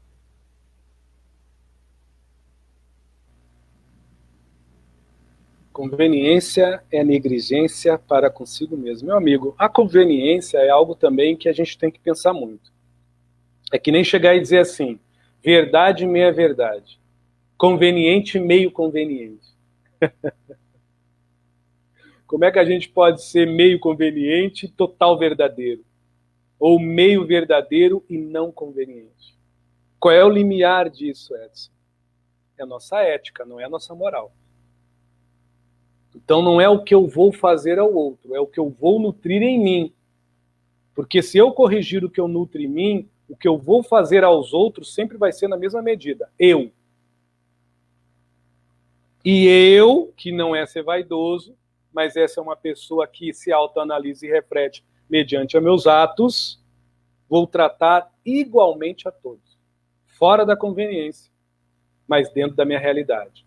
[SPEAKER 1] Conveniência é negligência para consigo mesmo. Meu amigo, a conveniência é algo também que a gente tem que pensar muito. É que nem chegar e dizer assim, verdade, meia verdade. Conveniente, meio conveniente. Como é que a gente pode ser meio conveniente e total verdadeiro? Ou meio verdadeiro e não conveniente? Qual é o limiar disso, Edson? É a nossa ética, não é a nossa moral. Então não é o que eu vou fazer ao outro, é o que eu vou nutrir em mim. Porque se eu corrigir o que eu nutro em mim, o que eu vou fazer aos outros sempre vai ser na mesma medida. Eu. E eu, que não é ser vaidoso, mas essa é uma pessoa que se autoanalisa e reflete mediante a meus atos, vou tratar igualmente a todos. Fora da conveniência, mas dentro da minha realidade.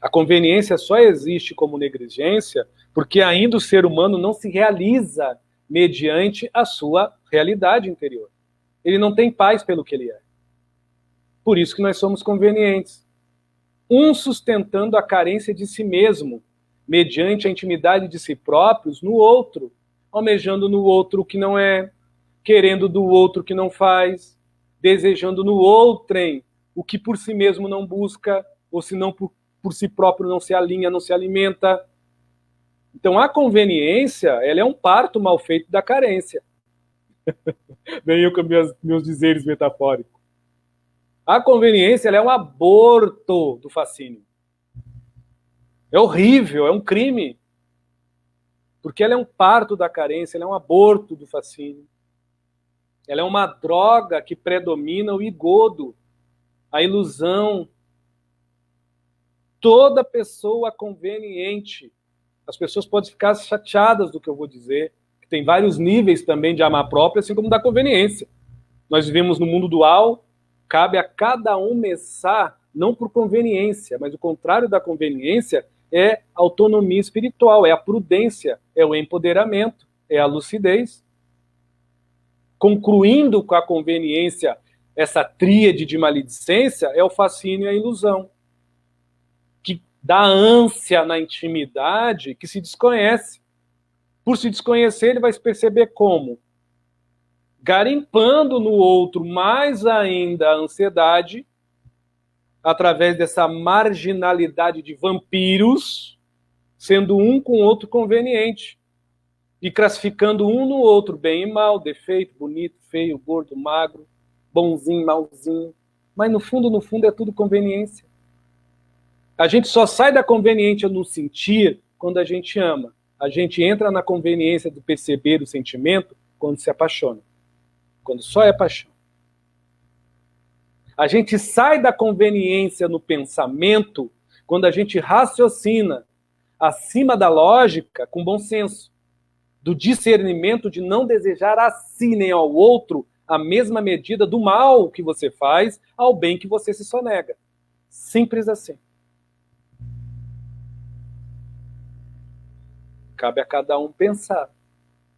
[SPEAKER 1] A conveniência só existe como negligência porque ainda o ser humano não se realiza mediante a sua realidade interior. Ele não tem paz pelo que ele é. Por isso que nós somos convenientes. Um sustentando a carência de si mesmo, mediante a intimidade de si próprios, no outro, almejando no outro o que não é, querendo do outro o que não faz, desejando no outrem o que por si mesmo não busca, ou se não por si próprio não se alinha, não se alimenta. Então a conveniência, ela é um parto mal feito da carência. Vem eu com meus dizeres metafóricos. A conveniência, ela é um aborto do fascínio. É horrível, é um crime. Porque ela é um parto da carência, ela é um aborto do fascínio. Ela é uma droga que predomina o igodo, a ilusão. Toda pessoa conveniente. As pessoas podem ficar chateadas do que eu vou dizer, que tem vários níveis também de amar próprio, assim como da conveniência. Nós vivemos no mundo dual, cabe a cada um messar, não por conveniência, mas o contrário da conveniência é a autonomia espiritual, é a prudência, é o empoderamento, é a lucidez. Concluindo com a conveniência, essa tríade de maledicência, é o fascínio e a ilusão, que dá ânsia na intimidade que se desconhece. Por se desconhecer, ele vai se perceber como? Garimpando no outro mais ainda a ansiedade, através dessa marginalidade de vampiros, sendo um com o outro conveniente, e classificando um no outro, bem e mal, defeito, bonito, feio, gordo, magro, bonzinho, malzinho. Mas no fundo é tudo conveniência. A gente só sai da conveniência no sentir quando a gente ama. A gente entra na conveniência do perceber o sentimento quando se apaixona. Quando só é paixão. A gente sai da conveniência no pensamento quando a gente raciocina acima da lógica com bom senso, do discernimento de não desejar a si nem ao outro a mesma medida do mal que você faz ao bem que você se sonega. Simples assim. Cabe a cada um pensar.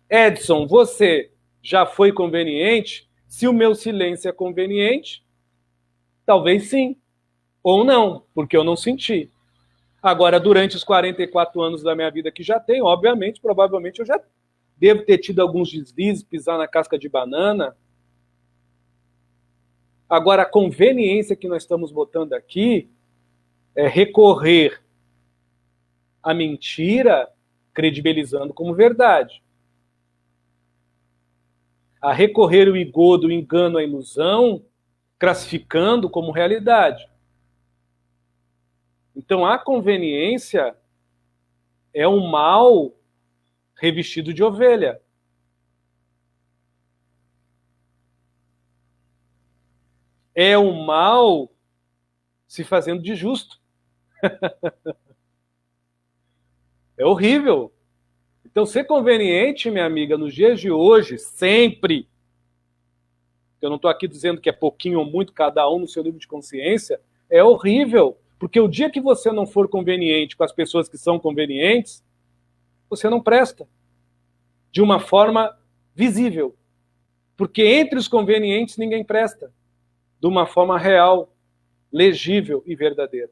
[SPEAKER 1] Edson, você já foi conveniente? Se o meu silêncio é conveniente, talvez sim. Ou não, porque eu não senti. Agora, durante os 44 anos da minha vida que já tenho, obviamente, provavelmente eu já devo ter tido alguns deslizes, pisar na casca de banana. Agora, a conveniência que nós estamos botando aqui é recorrer à mentira, credibilizando como verdade. A recorrer o igodo, o engano, a ilusão, classificando como realidade. Então, a conveniência é um mal revestido de ovelha. É um mal se fazendo de justo. É horrível. Então, ser conveniente, minha amiga, nos dias de hoje, sempre, eu não estou aqui dizendo que é pouquinho ou muito, cada um no seu nível de consciência, é horrível, Porque o dia que você não for conveniente com as pessoas que são convenientes, você não presta. De uma forma visível. Porque entre os convenientes ninguém presta. De uma forma real, legível e verdadeira.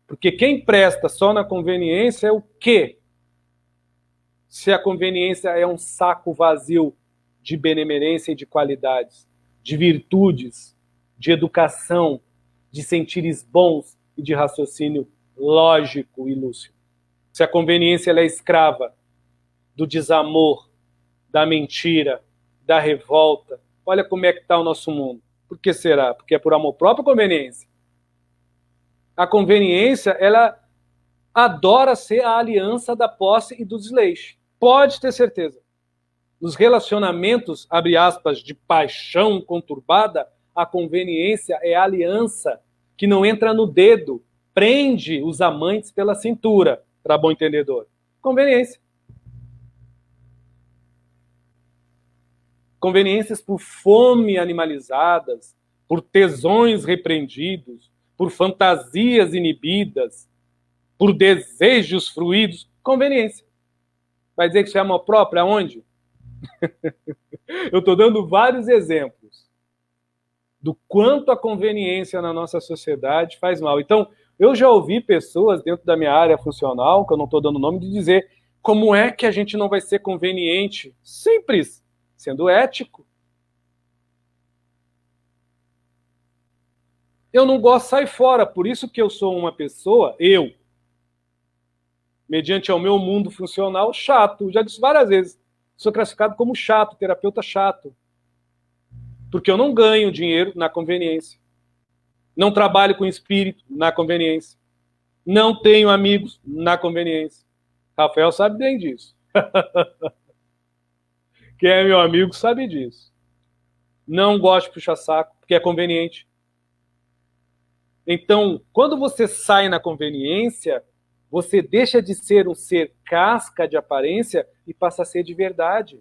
[SPEAKER 1] Porque quem presta só na conveniência é o quê? Se a conveniência é um saco vazio de benemerência e de qualidades, de virtudes, de educação, de sentires bons e de raciocínio lógico e lúcido. Se a conveniência ela é escrava do desamor, da mentira, da revolta, olha como é que está o nosso mundo. Por que será? Porque é por amor próprio ou conveniência? A conveniência, ela adora ser a aliança da posse e do desleixo. Pode ter certeza. Nos relacionamentos, abre aspas, de paixão conturbada, a conveniência é a aliança que não entra no dedo, prende os amantes pela cintura, para bom entendedor. Conveniência. Conveniências por fome animalizadas, por tesões repreendidos, por fantasias inibidas, por desejos fruídos. Conveniência. Vai dizer que isso é amor próprio? Aonde? Eu estou dando vários exemplos do quanto a conveniência na nossa sociedade faz mal. Então, eu já ouvi pessoas dentro da minha área funcional, que eu não estou dando nome, de dizer como é que a gente não vai ser conveniente? Simples, sendo ético. Eu não gosto, sai fora. Por isso que eu sou uma pessoa, mediante ao meu mundo funcional, chato. Já disse várias vezes, sou classificado como chato, terapeuta chato. Porque eu não ganho dinheiro na conveniência. Não trabalho com espírito na conveniência. Não tenho amigos na conveniência. Rafael sabe bem disso. Quem é meu amigo sabe disso. Não gosto de puxar saco, porque é conveniente. Então, quando você sai na conveniência, você deixa de ser um ser casca de aparência e passa a ser de verdade.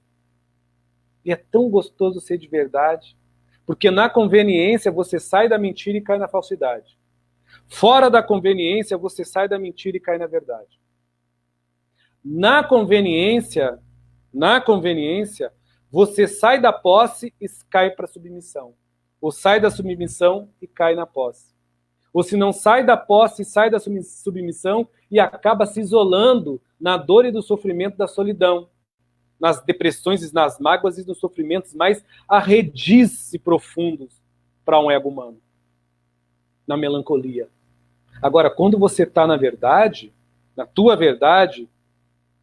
[SPEAKER 1] E é tão gostoso ser de verdade. Porque na conveniência você sai da mentira e cai na falsidade. Fora da conveniência você sai da mentira e cai na verdade. Na conveniência, você sai da posse e cai para a submissão. Ou sai da submissão e cai na posse. Ou se não sai da posse e sai da submissão e acaba se isolando na dor e do sofrimento da solidão. Nas depressões, nas mágoas e nos sofrimentos mais arredios e profundos para um ego humano. Na melancolia. Agora, quando você está na verdade, na tua verdade,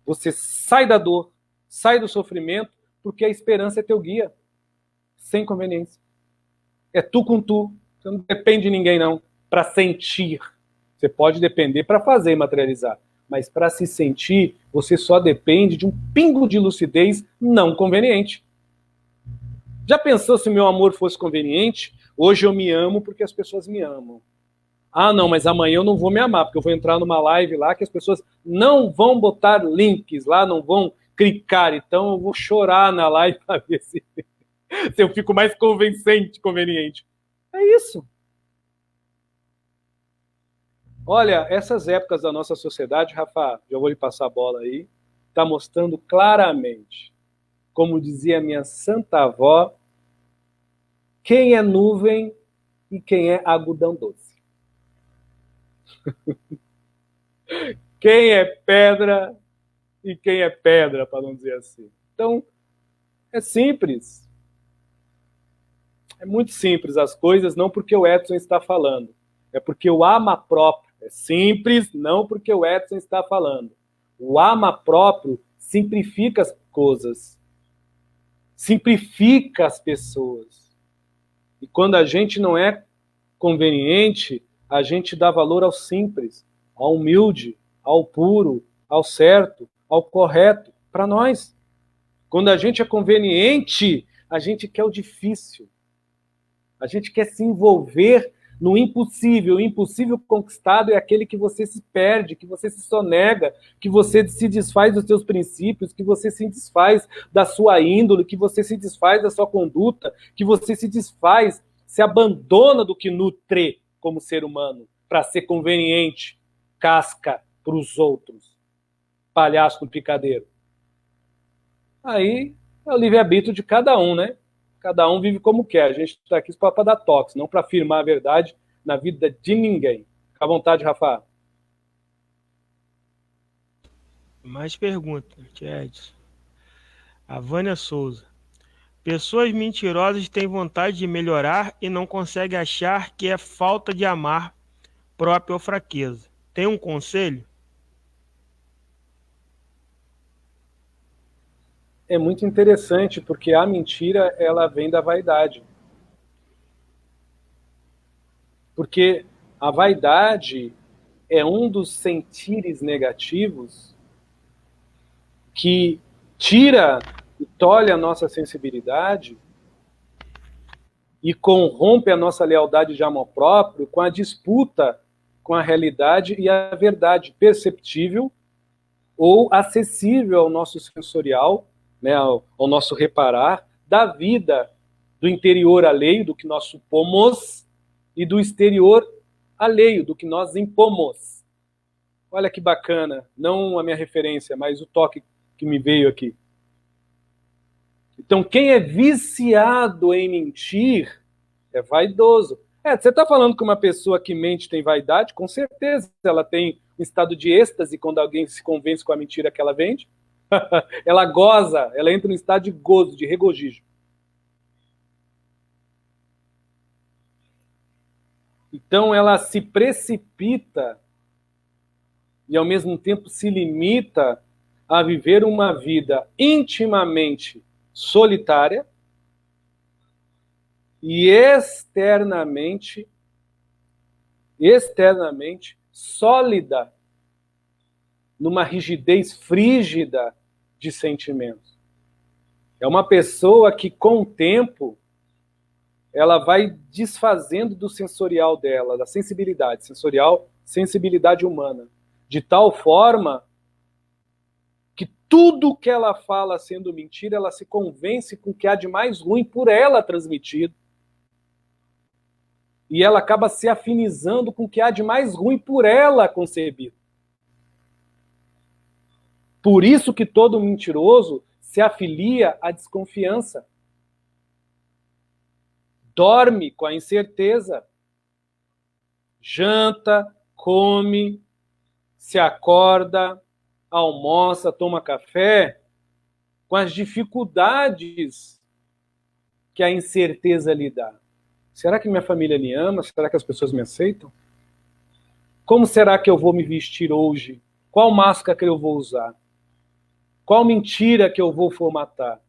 [SPEAKER 1] você sai da dor, sai do sofrimento, porque a esperança é teu guia. Sem conveniência. É tu com tu. Você não depende de ninguém, não. Para sentir. Você pode depender para fazer e materializar. Mas para se sentir, você só depende de um pingo de lucidez não conveniente. Já pensou se meu amor fosse conveniente? Hoje eu me amo porque as pessoas me amam. Ah, não, mas amanhã eu não vou me amar, porque eu vou entrar numa live lá que as pessoas não vão botar links lá, não vão clicar. Então eu vou chorar na live para ver se eu fico mais conveniente. É isso. Olha, essas épocas da nossa sociedade, Rafa, já vou lhe passar a bola aí, está mostrando claramente, como dizia minha santa avó, quem é nuvem e quem é algodão doce. Quem é pedra e quem é pedra, para não dizer assim. Então, é simples. É muito simples as coisas, não porque o Edson está falando, é porque o ama próprio. É simples, não porque o Edson está falando. O ama próprio simplifica as coisas. Simplifica as pessoas. E quando a gente não é conveniente, a gente dá valor ao simples, ao humilde, ao puro, ao certo, ao correto, para nós. Quando a gente é conveniente, a gente quer o difícil. A gente quer se envolver no impossível. O impossível conquistado é aquele que você se perde, que você se sonega, que você se desfaz dos seus princípios, que você se desfaz da sua índole, que você se desfaz da sua conduta, que você se desfaz, se abandona do que nutre como ser humano, para ser conveniente, casca para os outros, palhaço no picadeiro. Aí é o livre-arbítrio de cada um, né? Cada um vive como quer. A gente está aqui para dar toques, não para afirmar a verdade na vida de ninguém. Fica à vontade, Rafa.
[SPEAKER 2] Mais perguntas, Edson. A Vânia Souza. Pessoas mentirosas têm vontade de melhorar e não conseguem achar que é falta de amar própria ou fraqueza. Tem um conselho?
[SPEAKER 1] É muito interessante, porque a mentira, ela vem da vaidade. Porque a vaidade é um dos sentires negativos que tira e tolhe a nossa sensibilidade e corrompe a nossa lealdade de amor próprio com a disputa com a realidade e a verdade perceptível ou acessível ao nosso sensorial, né, ao nosso reparar, da vida do interior alheio, do que nós supomos, e do exterior alheio, do que nós impomos. Olha que bacana, não a minha referência, mas o toque que me veio aqui. Então, quem é viciado em mentir é vaidoso. Você está falando que uma pessoa que mente tem vaidade? Com certeza, ela tem um estado de êxtase quando alguém se convence com a mentira que ela vende. Ela goza, ela entra num estado de gozo, de regozijo. Então, ela se precipita e, ao mesmo tempo, se limita a viver uma vida intimamente solitária e externamente sólida, numa rigidez frígida de sentimentos. É uma pessoa que, com o tempo, ela vai desfazendo do sensorial dela, da sensibilidade sensorial, sensibilidade humana, de tal forma que tudo que ela fala sendo mentira, ela se convence com o que há de mais ruim por ela transmitido. E ela acaba se afinizando com o que há de mais ruim por ela concebido. Por isso que todo mentiroso se afilia à desconfiança. Dorme com a incerteza. Janta, come, se acorda, almoça, toma café, com as dificuldades que a incerteza lhe dá. Será que minha família me ama? Será que as pessoas me aceitam? Como será que eu vou me vestir hoje? Qual máscara que eu vou usar? Qual mentira que eu vou formatar?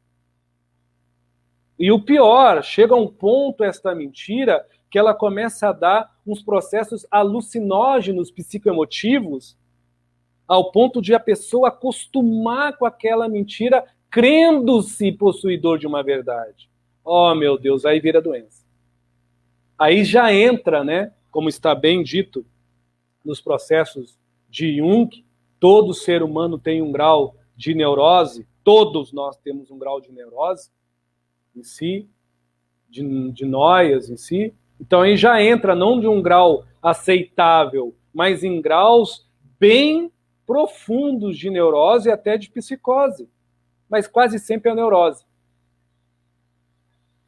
[SPEAKER 1] E o pior, chega a um ponto esta mentira que ela começa a dar uns processos alucinógenos psicoemotivos ao ponto de a pessoa acostumar com aquela mentira crendo-se possuidor de uma verdade. Oh, meu Deus, aí vira doença. Aí já entra, né, como está bem dito nos processos de Jung, todo ser humano tem um grau de neurose, todos nós temos um grau de neurose em si, de noias em si. Então aí já entra não de um grau aceitável, mas em graus bem profundos de neurose e até de psicose. Mas quase sempre é neurose.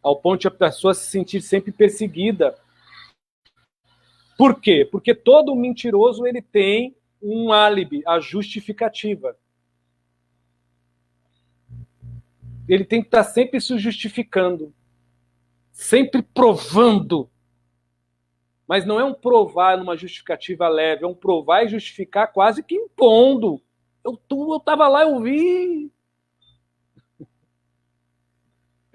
[SPEAKER 1] Ao ponto de a pessoa se sentir sempre perseguida. Por quê? Porque todo mentiroso ele tem um álibi, a justificativa. Ele tem que estar sempre se justificando, sempre provando. Mas não é um provar numa justificativa leve, é um provar e justificar quase que impondo. Eu estava lá, eu vi.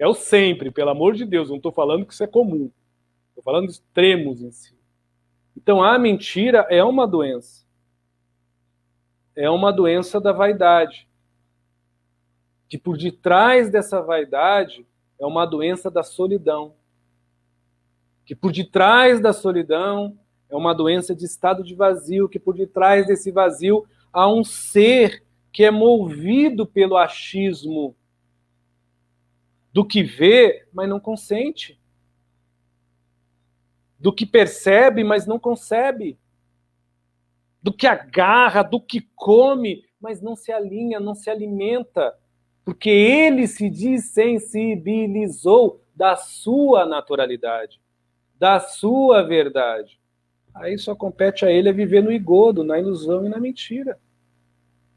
[SPEAKER 1] É o sempre, pelo amor de Deus, não estou falando que isso é comum. Estou falando de extremos em si. Então a mentira é uma doença. É uma doença da vaidade. Que por detrás dessa vaidade é uma doença da solidão. Que por detrás da solidão é uma doença de estado de vazio, que por detrás desse vazio há um ser que é movido pelo achismo do que vê, mas não consente. Do que percebe, mas não concebe. do que agarra, do que come, mas não se alinha, não se alimenta, porque ele se desensibilizou da sua naturalidade, da sua verdade. Aí só compete a ele viver no engodo, na ilusão e na mentira,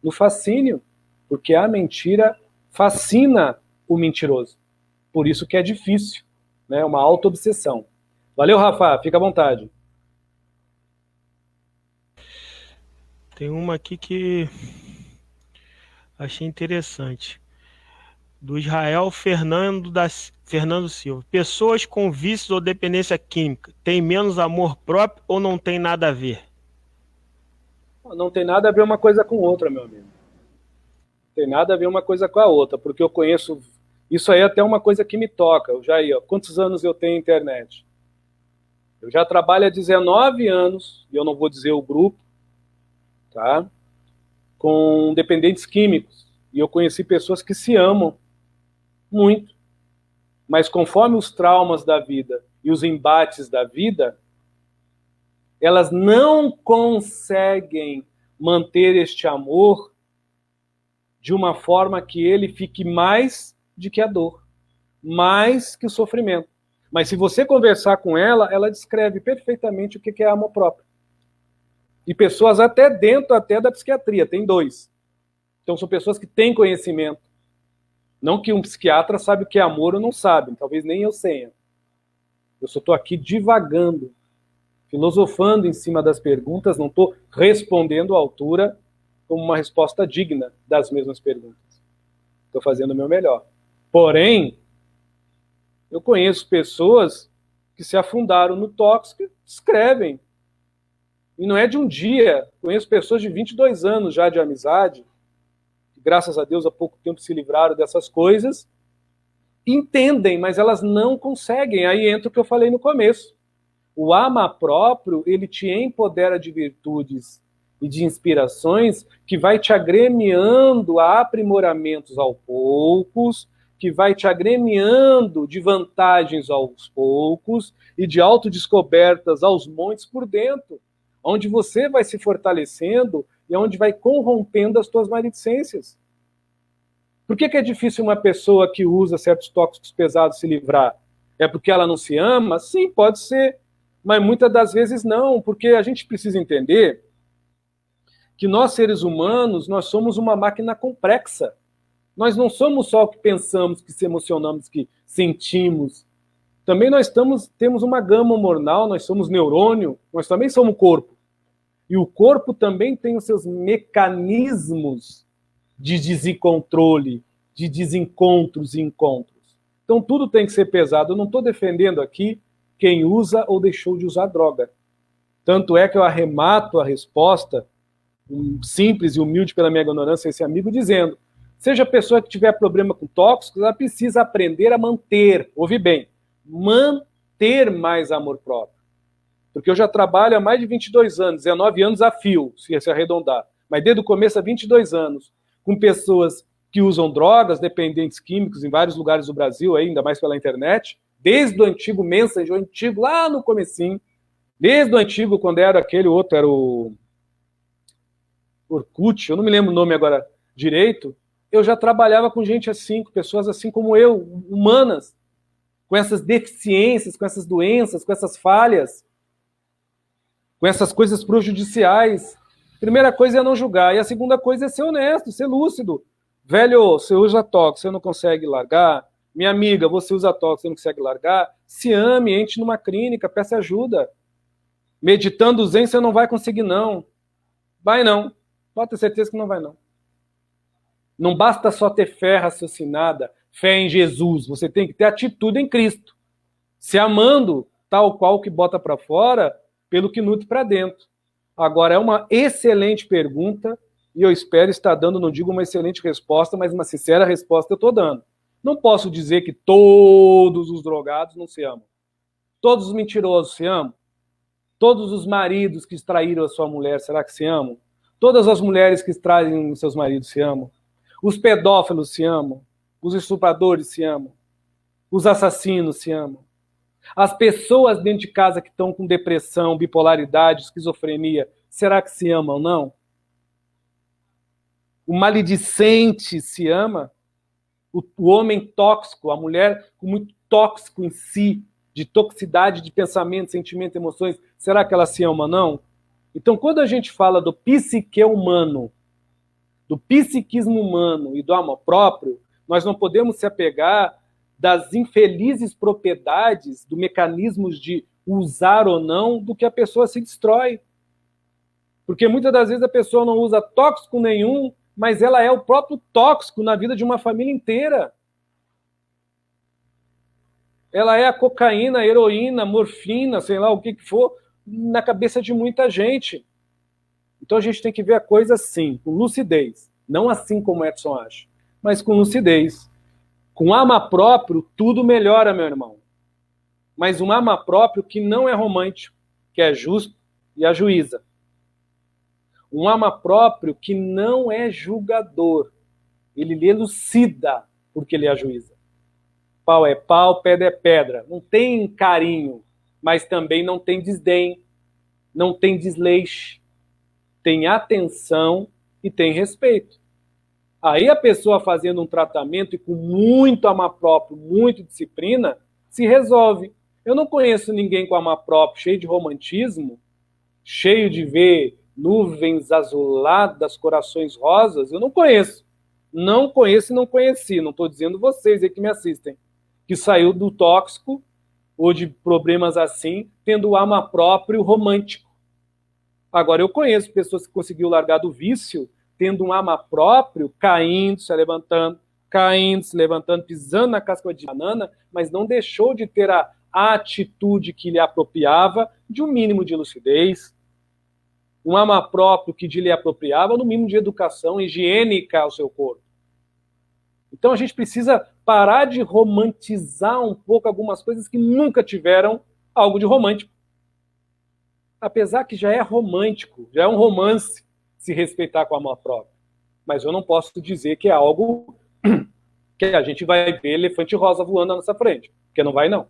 [SPEAKER 1] no fascínio, porque a mentira fascina o mentiroso. Por isso que é difícil, né? Uma auto-obsessão. Valeu, Rafa, fica à vontade.
[SPEAKER 2] Tem uma aqui que achei interessante. Do Israel Fernando Silva. Pessoas com vícios ou dependência química têm menos amor próprio ou não tem nada a ver?
[SPEAKER 1] Não tem nada a ver uma coisa com outra, meu amigo. Não tem nada a ver uma coisa com a outra, porque eu conheço... Isso aí é até uma coisa que me toca. Eu já ia, quantos anos eu tenho internet? Eu já trabalho há 19 anos, e eu não vou dizer o grupo, tá? Com dependentes químicos. E eu conheci pessoas que se amam muito. Mas conforme os traumas da vida e os embates da vida, elas não conseguem manter este amor de uma forma que ele fique mais do que a dor, mais que o sofrimento. Mas se você conversar com ela, ela descreve perfeitamente o que é amor próprio. E pessoas até dentro da psiquiatria, tem 2. Então são pessoas que têm conhecimento. Não que um psiquiatra sabe o que é amor ou não sabe, talvez nem eu tenha. Eu só estou aqui divagando, filosofando em cima das perguntas, não estou respondendo à altura como uma resposta digna das mesmas perguntas. Estou fazendo o meu melhor. Porém, eu conheço pessoas que se afundaram no tóxico e escrevem. E não é de um dia. Conheço pessoas de 22 anos já de amizade, que graças a Deus há pouco tempo se livraram dessas coisas, entendem, mas elas não conseguem. Aí entra o que eu falei no começo. O amor próprio, ele te empodera de virtudes e de inspirações que vai te agremiando a aprimoramentos aos poucos, que vai te agremiando de vantagens aos poucos e de autodescobertas aos montes por dentro, onde você vai se fortalecendo e onde vai corrompendo as tuas maledicências. Por que é difícil uma pessoa que usa certos tóxicos pesados se livrar? É porque ela não se ama? Sim, pode ser. Mas muitas das vezes não, porque a gente precisa entender que nós, seres humanos, nós somos uma máquina complexa. Nós não somos só o que pensamos, que se emocionamos, que sentimos. Também nós temos uma gama hormonal, nós somos neurônio, nós também somos corpo. E o corpo também tem os seus mecanismos de desencontrole, de desencontros e encontros. Então tudo tem que ser pesado. Eu não estou defendendo aqui quem usa ou deixou de usar droga. Tanto é que eu arremato a resposta, simples e humilde pela minha ignorância, esse amigo, dizendo: seja a pessoa que tiver problema com tóxicos, ela precisa aprender a manter, ouve bem, manter mais amor próprio. Porque eu já trabalho há mais de 22 anos, 19 anos a fio, se arredondar, mas desde o começo há 22 anos, com pessoas que usam drogas, dependentes químicos em vários lugares do Brasil, ainda mais pela internet, desde o antigo Messenger, o antigo lá no comecinho, desde o antigo, quando era aquele outro, era o Orkut, eu não me lembro o nome agora direito, eu já trabalhava com gente assim, com pessoas assim como eu, humanas, com essas deficiências, com essas doenças, com essas falhas, com essas coisas prejudiciais. Primeira coisa é não julgar, e a segunda coisa é ser honesto, ser lúcido. Velho, você usa tóxico, você não consegue largar? Minha amiga, você usa tóxico, você não consegue largar? Se ame, entre numa clínica, peça ajuda. Meditando zen, você não vai conseguir, não. Vai não. Pode ter certeza que não vai, não. Não basta só ter fé raciocinada, fé em Jesus. Você tem que ter atitude em Cristo. Se amando, tal qual que bota para fora, pelo que nutre para dentro. Agora, é uma excelente pergunta, e eu espero estar dando, não digo uma excelente resposta, mas uma sincera resposta eu estou dando. Não posso dizer que todos os drogados não se amam. Todos os mentirosos se amam? Todos os maridos que extraíram a sua mulher, será que se amam? Todas as mulheres que extraem os seus maridos se amam? Os pedófilos se amam? Os estupradores se amam? Os assassinos se amam? As pessoas dentro de casa que estão com depressão, bipolaridade, esquizofrenia, será que se amam ou não? O maledicente se ama? O homem tóxico, a mulher com muito tóxico em si, de toxicidade de pensamento, sentimento, emoções, será que ela se ama ou não? Então, quando a gente fala do psique humano, do psiquismo humano e do amor próprio, nós não podemos se apegar das infelizes propriedades do mecanismos de usar ou não do que a pessoa se destrói. Porque muitas das vezes a pessoa não usa tóxico nenhum, mas ela é o próprio tóxico na vida de uma família inteira. Ela é a cocaína, a heroína, morfina, sei lá o que for, na cabeça de muita gente. Então a gente tem que ver a coisa assim, com lucidez. Não assim como o Edson acha, mas com lucidez. Com ama próprio, tudo melhora, meu irmão. Mas um ama próprio que não é romântico, que é justo e ajuiza. Um ama próprio que não é julgador. Ele elucida porque ele ajuiza. Pau é pau, pedra é pedra. Não tem carinho, mas também não tem desdém, não tem desleixo. Tem atenção e tem respeito. Aí a pessoa fazendo um tratamento e com muito amor próprio, muita disciplina, se resolve. Eu não conheço ninguém com amor próprio, cheio de romantismo, cheio de ver nuvens azuladas, corações rosas. Eu não conheço. Não conheço e não conheci. Não estou dizendo vocês aí que me assistem. Que saiu do tóxico ou de problemas assim, tendo o amor próprio romântico. Agora, eu conheço pessoas que conseguiram largar do vício, tendo um amor próprio, caindo, se levantando, pisando na casca de banana, mas não deixou de ter a atitude que lhe apropriava de um mínimo de lucidez, um amor próprio que lhe apropriava no mínimo de educação higiênica ao seu corpo. Então a gente precisa parar de romantizar um pouco algumas coisas que nunca tiveram algo de romântico. Apesar que já é romântico, já é um romance se respeitar com amor próprio. Mas eu não posso dizer que é algo que a gente vai ver elefante rosa voando na nossa frente, porque não vai não.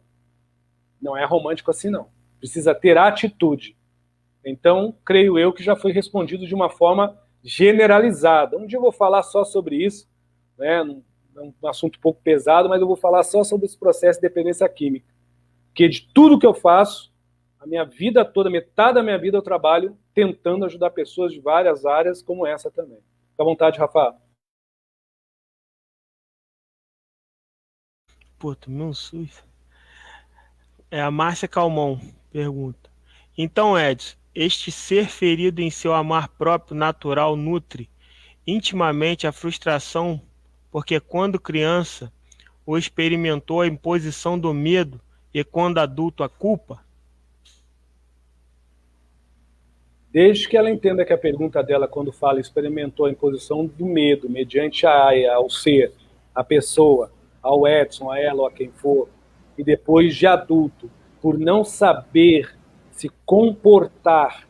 [SPEAKER 1] Não é romântico assim não. Precisa ter atitude. Então, creio eu que já foi respondido de uma forma generalizada. Um dia eu vou falar só sobre isso, né? É um assunto um pouco pesado, mas eu vou falar só sobre esse processo de dependência química. Porque de tudo que eu faço, a minha vida toda, metade da minha vida eu trabalho tentando ajudar pessoas de várias áreas, como essa também. Fica à vontade, Rafa.
[SPEAKER 2] Pô, tomei um susto. É a Márcia Calmon, pergunta. Então, Edson, este ser ferido em seu amar próprio natural nutre intimamente a frustração, porque quando criança o experimentou a imposição do medo e quando adulto a culpa?
[SPEAKER 1] Desde que ela entenda que a pergunta dela, quando fala experimentou a imposição do medo, mediante ao ser, a pessoa, ao Edson, a ela ou a quem for, e depois de adulto, por não saber se comportar,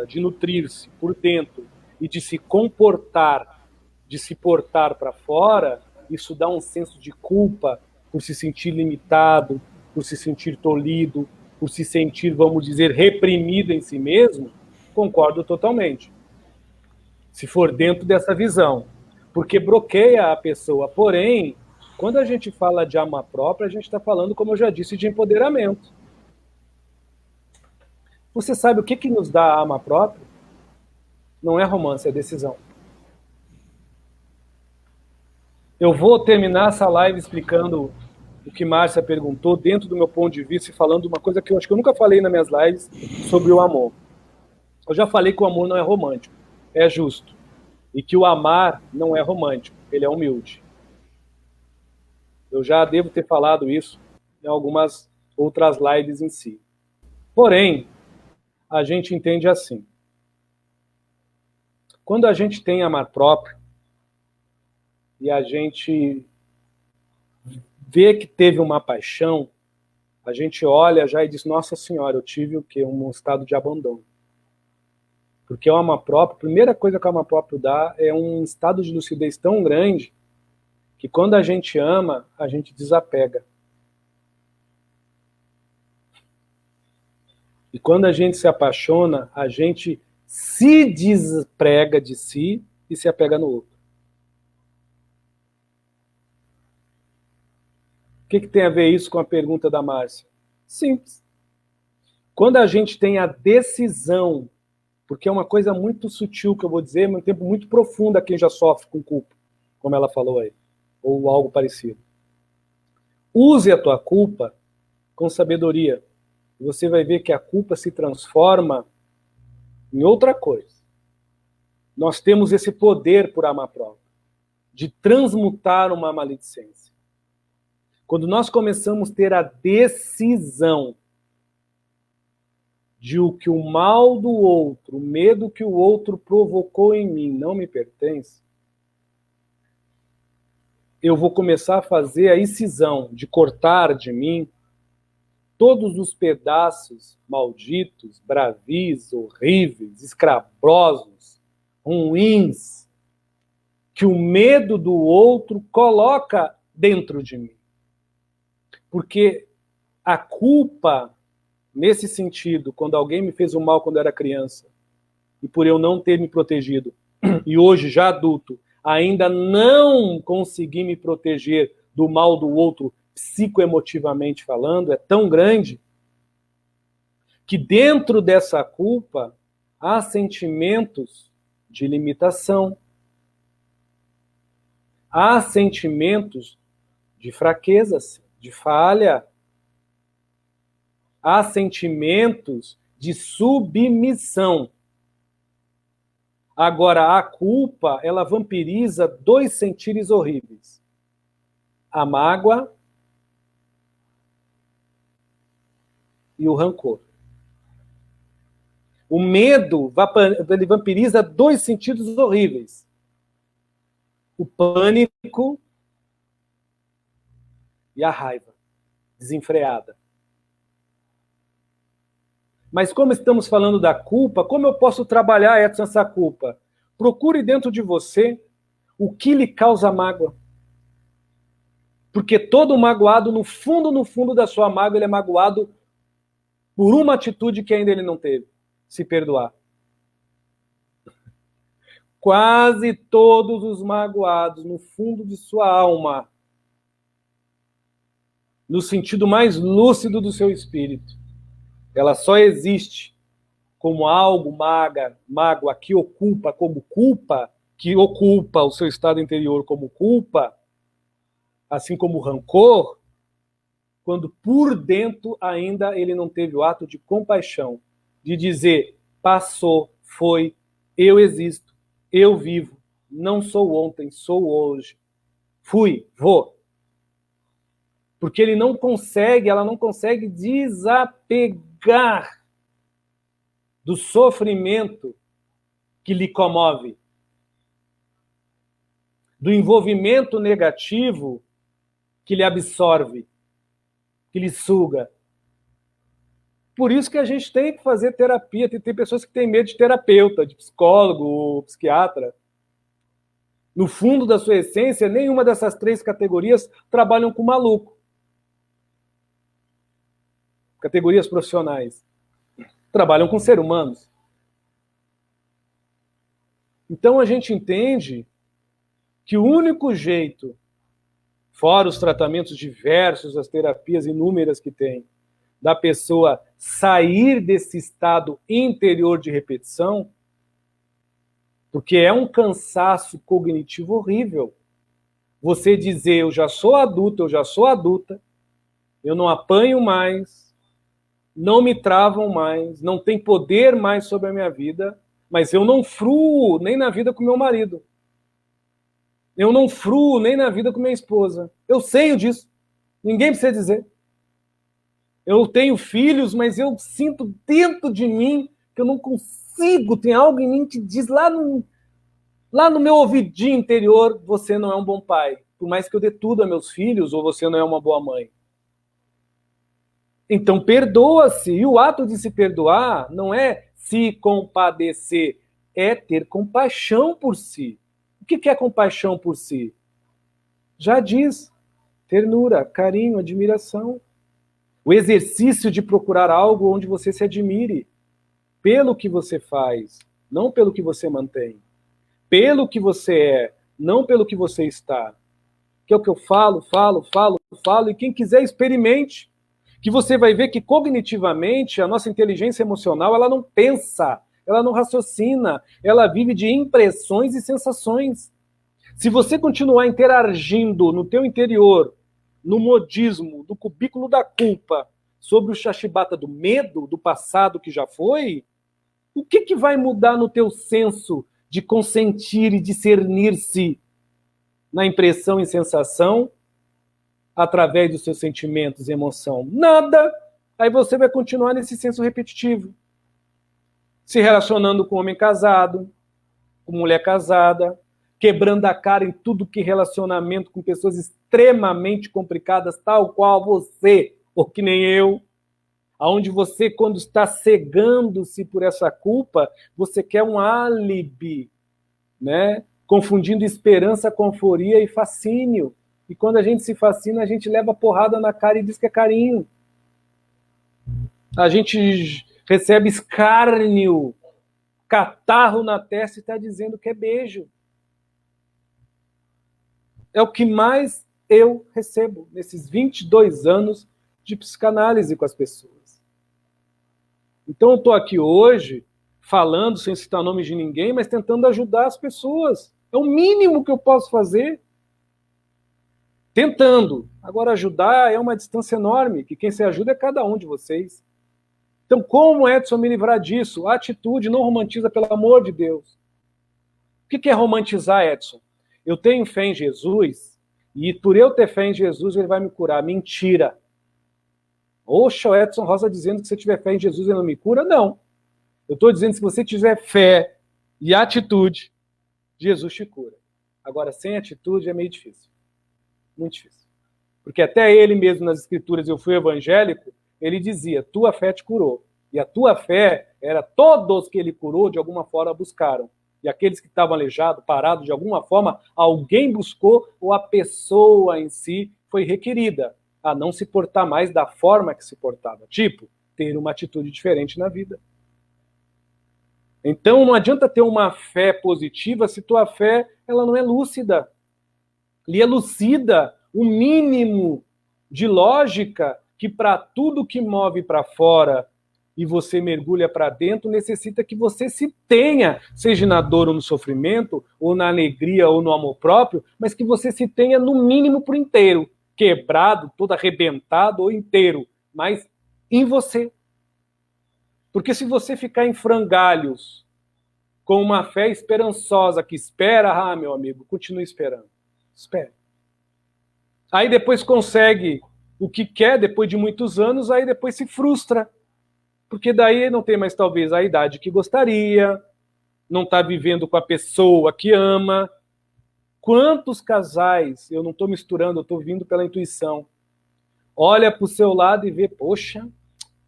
[SPEAKER 1] de nutrir-se por dentro e de se comportar, de se portar para fora, isso dá um senso de culpa por se sentir limitado, por se sentir tolhido, por se sentir, vamos dizer, reprimido em si mesmo, concordo totalmente. Se for dentro dessa visão. Porque bloqueia a pessoa. Porém, quando a gente fala de amor próprio, a gente está falando, como eu já disse, de empoderamento. Você sabe o que nos dá amor próprio? Não é romance, é decisão. Eu vou terminar essa live explicando o que Márcia perguntou, dentro do meu ponto de vista, e falando uma coisa que eu acho que eu nunca falei nas minhas lives sobre o amor. Eu já falei que o amor não é romântico, é justo. E que o amar não é romântico, ele é humilde. Eu já devo ter falado isso em algumas outras lives em si. Porém, a gente entende assim. Quando a gente tem amor próprio, e a gente vê que teve uma paixão, a gente olha já e diz, nossa senhora, eu tive o quê? Um estado de abandono. Porque o amor próprio, a primeira coisa que o amor próprio dá é um estado de lucidez tão grande que quando a gente ama, a gente desapega. E quando a gente se apaixona, a gente se desprega de si e se apega no outro. O que tem a ver isso com a pergunta da Márcia? Simples. Quando a gente tem a decisão, porque é uma coisa muito sutil que eu vou dizer, mas um tempo muito profundo a quem já sofre com culpa, como ela falou aí, ou algo parecido. Use a tua culpa com sabedoria. E você vai ver que a culpa se transforma em outra coisa. Nós temos esse poder por amar próprio, de transmutar uma maledicência. Quando nós começamos a ter a decisão de o que o mal do outro, o medo que o outro provocou em mim não me pertence, eu vou começar a fazer a incisão de cortar de mim todos os pedaços malditos, bravis, horríveis, escabrosos, ruins, que o medo do outro coloca dentro de mim. Porque a culpa, nesse sentido, quando alguém me fez o mal quando eu era criança, e por eu não ter me protegido, e hoje, já adulto, ainda não consegui me proteger do mal do outro, psicoemotivamente falando, é tão grande, que dentro dessa culpa há sentimentos de limitação, há sentimentos de fraqueza, de falha, há sentimentos de submissão. Agora, a culpa, ela vampiriza dois sentires horríveis. A mágoa e o rancor. O medo, ele vampiriza dois sentidos horríveis. O pânico e a raiva desenfreada. Mas como estamos falando da culpa, como eu posso trabalhar essa culpa? Procure dentro de você o que lhe causa mágoa. Porque todo magoado, no fundo da sua mágoa, ele é magoado por uma atitude que ainda ele não teve. Se perdoar. Quase todos os magoados, no fundo de sua alma, no sentido mais lúcido do seu espírito, ela só existe como algo mágoa que ocupa como culpa, que ocupa o seu estado interior como culpa, assim como rancor, quando por dentro ainda ele não teve o ato de compaixão, de dizer, passou, foi, eu existo, eu vivo, não sou ontem, sou hoje, fui, vou. Porque ele não consegue, ela não consegue desapegar do sofrimento que lhe comove, do envolvimento negativo que lhe absorve, que lhe suga. Por isso que a gente tem que fazer terapia. Tem pessoas que têm medo de terapeuta, de psicólogo, psiquiatra. No fundo da sua essência, nenhuma dessas três categorias trabalham com maluco. Categorias profissionais. Trabalham com seres humanos. Então a gente entende que o único jeito, fora os tratamentos diversos, as terapias inúmeras que tem, da pessoa sair desse estado interior de repetição, porque é um cansaço cognitivo horrível. Você dizer, eu já sou adulto, eu já sou adulta, eu não apanho mais, não me travam mais, não tem poder mais sobre a minha vida, mas eu não fruo nem na vida com meu marido. Eu não fruo nem na vida com minha esposa. Eu sei disso. Ninguém precisa dizer. Eu tenho filhos, mas eu sinto dentro de mim que eu não consigo. Tem algo em mim que diz lá no meu ouvidinho interior, você não é um bom pai. Por mais que eu dê tudo a meus filhos, ou você não é uma boa mãe. Então perdoa-se. E o ato de se perdoar não é se compadecer, é ter compaixão por si. O que é compaixão por si? Já diz, ternura, carinho, admiração. O exercício de procurar algo onde você se admire pelo que você faz, não pelo que você mantém. Pelo que você é, não pelo que você está. Que é o que eu falo, e quem quiser experimente. Que você vai ver que cognitivamente a nossa inteligência emocional, ela não pensa, ela não raciocina, ela vive de impressões e sensações. Se você continuar interagindo no teu interior, no modismo, do cubículo da culpa, sobre o chachibata do medo, do passado que já foi, o que vai mudar no teu senso de consentir e discernir-se na impressão e sensação através dos seus sentimentos e emoção? Nada! Aí você vai continuar nesse senso repetitivo. Se relacionando com homem casado, com mulher casada, quebrando a cara em tudo que relacionamento com pessoas extremamente complicadas, tal qual você, ou que nem eu, aonde você, quando está cegando-se por essa culpa, você quer um álibi, né? Confundindo esperança com euforia e fascínio. E quando a gente se fascina, a gente leva porrada na cara e diz que é carinho. A gente recebe escárnio, catarro na testa e está dizendo que é beijo. É o que mais eu recebo nesses 22 anos de psicanálise com as pessoas. Então eu estou aqui hoje falando, sem citar nomes de ninguém, mas tentando ajudar as pessoas. É o mínimo que eu posso fazer. Tentando. Agora, ajudar é uma distância enorme, que quem se ajuda é cada um de vocês. Então, como, Edson, me livrar disso? A atitude não romantiza, pelo amor de Deus. O que é romantizar, Edson? Eu tenho fé em Jesus, e por eu ter fé em Jesus, ele vai me curar. Mentira. Oxa, o Edson Rosa dizendo que se tiver fé em Jesus, ele não me cura? Não. Eu estou dizendo que se você tiver fé e atitude, Jesus te cura. Agora, sem atitude é meio difícil. Muito difícil. Porque até ele mesmo nas escrituras, eu fui evangélico, ele dizia, tua fé te curou. E a tua fé era todos que ele curou, de alguma forma buscaram. E aqueles que estavam aleijados, parados, de alguma forma, alguém buscou ou a pessoa em si foi requerida a não se portar mais da forma que se portava. Tipo, ter uma atitude diferente na vida. Então não adianta ter uma fé positiva se tua fé ela não é lúcida. Lhe elucida o mínimo de lógica que para tudo que move para fora e você mergulha para dentro, necessita que você se tenha, seja na dor ou no sofrimento, ou na alegria ou no amor próprio, mas que você se tenha no mínimo por inteiro, quebrado, todo arrebentado ou inteiro, mas em você. Porque se você ficar em frangalhos com uma fé esperançosa que espera, meu amigo, continue esperando. Espere. Aí depois consegue o que quer, depois de muitos anos, aí depois se frustra. Porque daí não tem mais, talvez, a idade que gostaria, não está vivendo com a pessoa que ama. Quantos casais, eu não estou misturando, eu estou vindo pela intuição, olha para o seu lado e vê, poxa,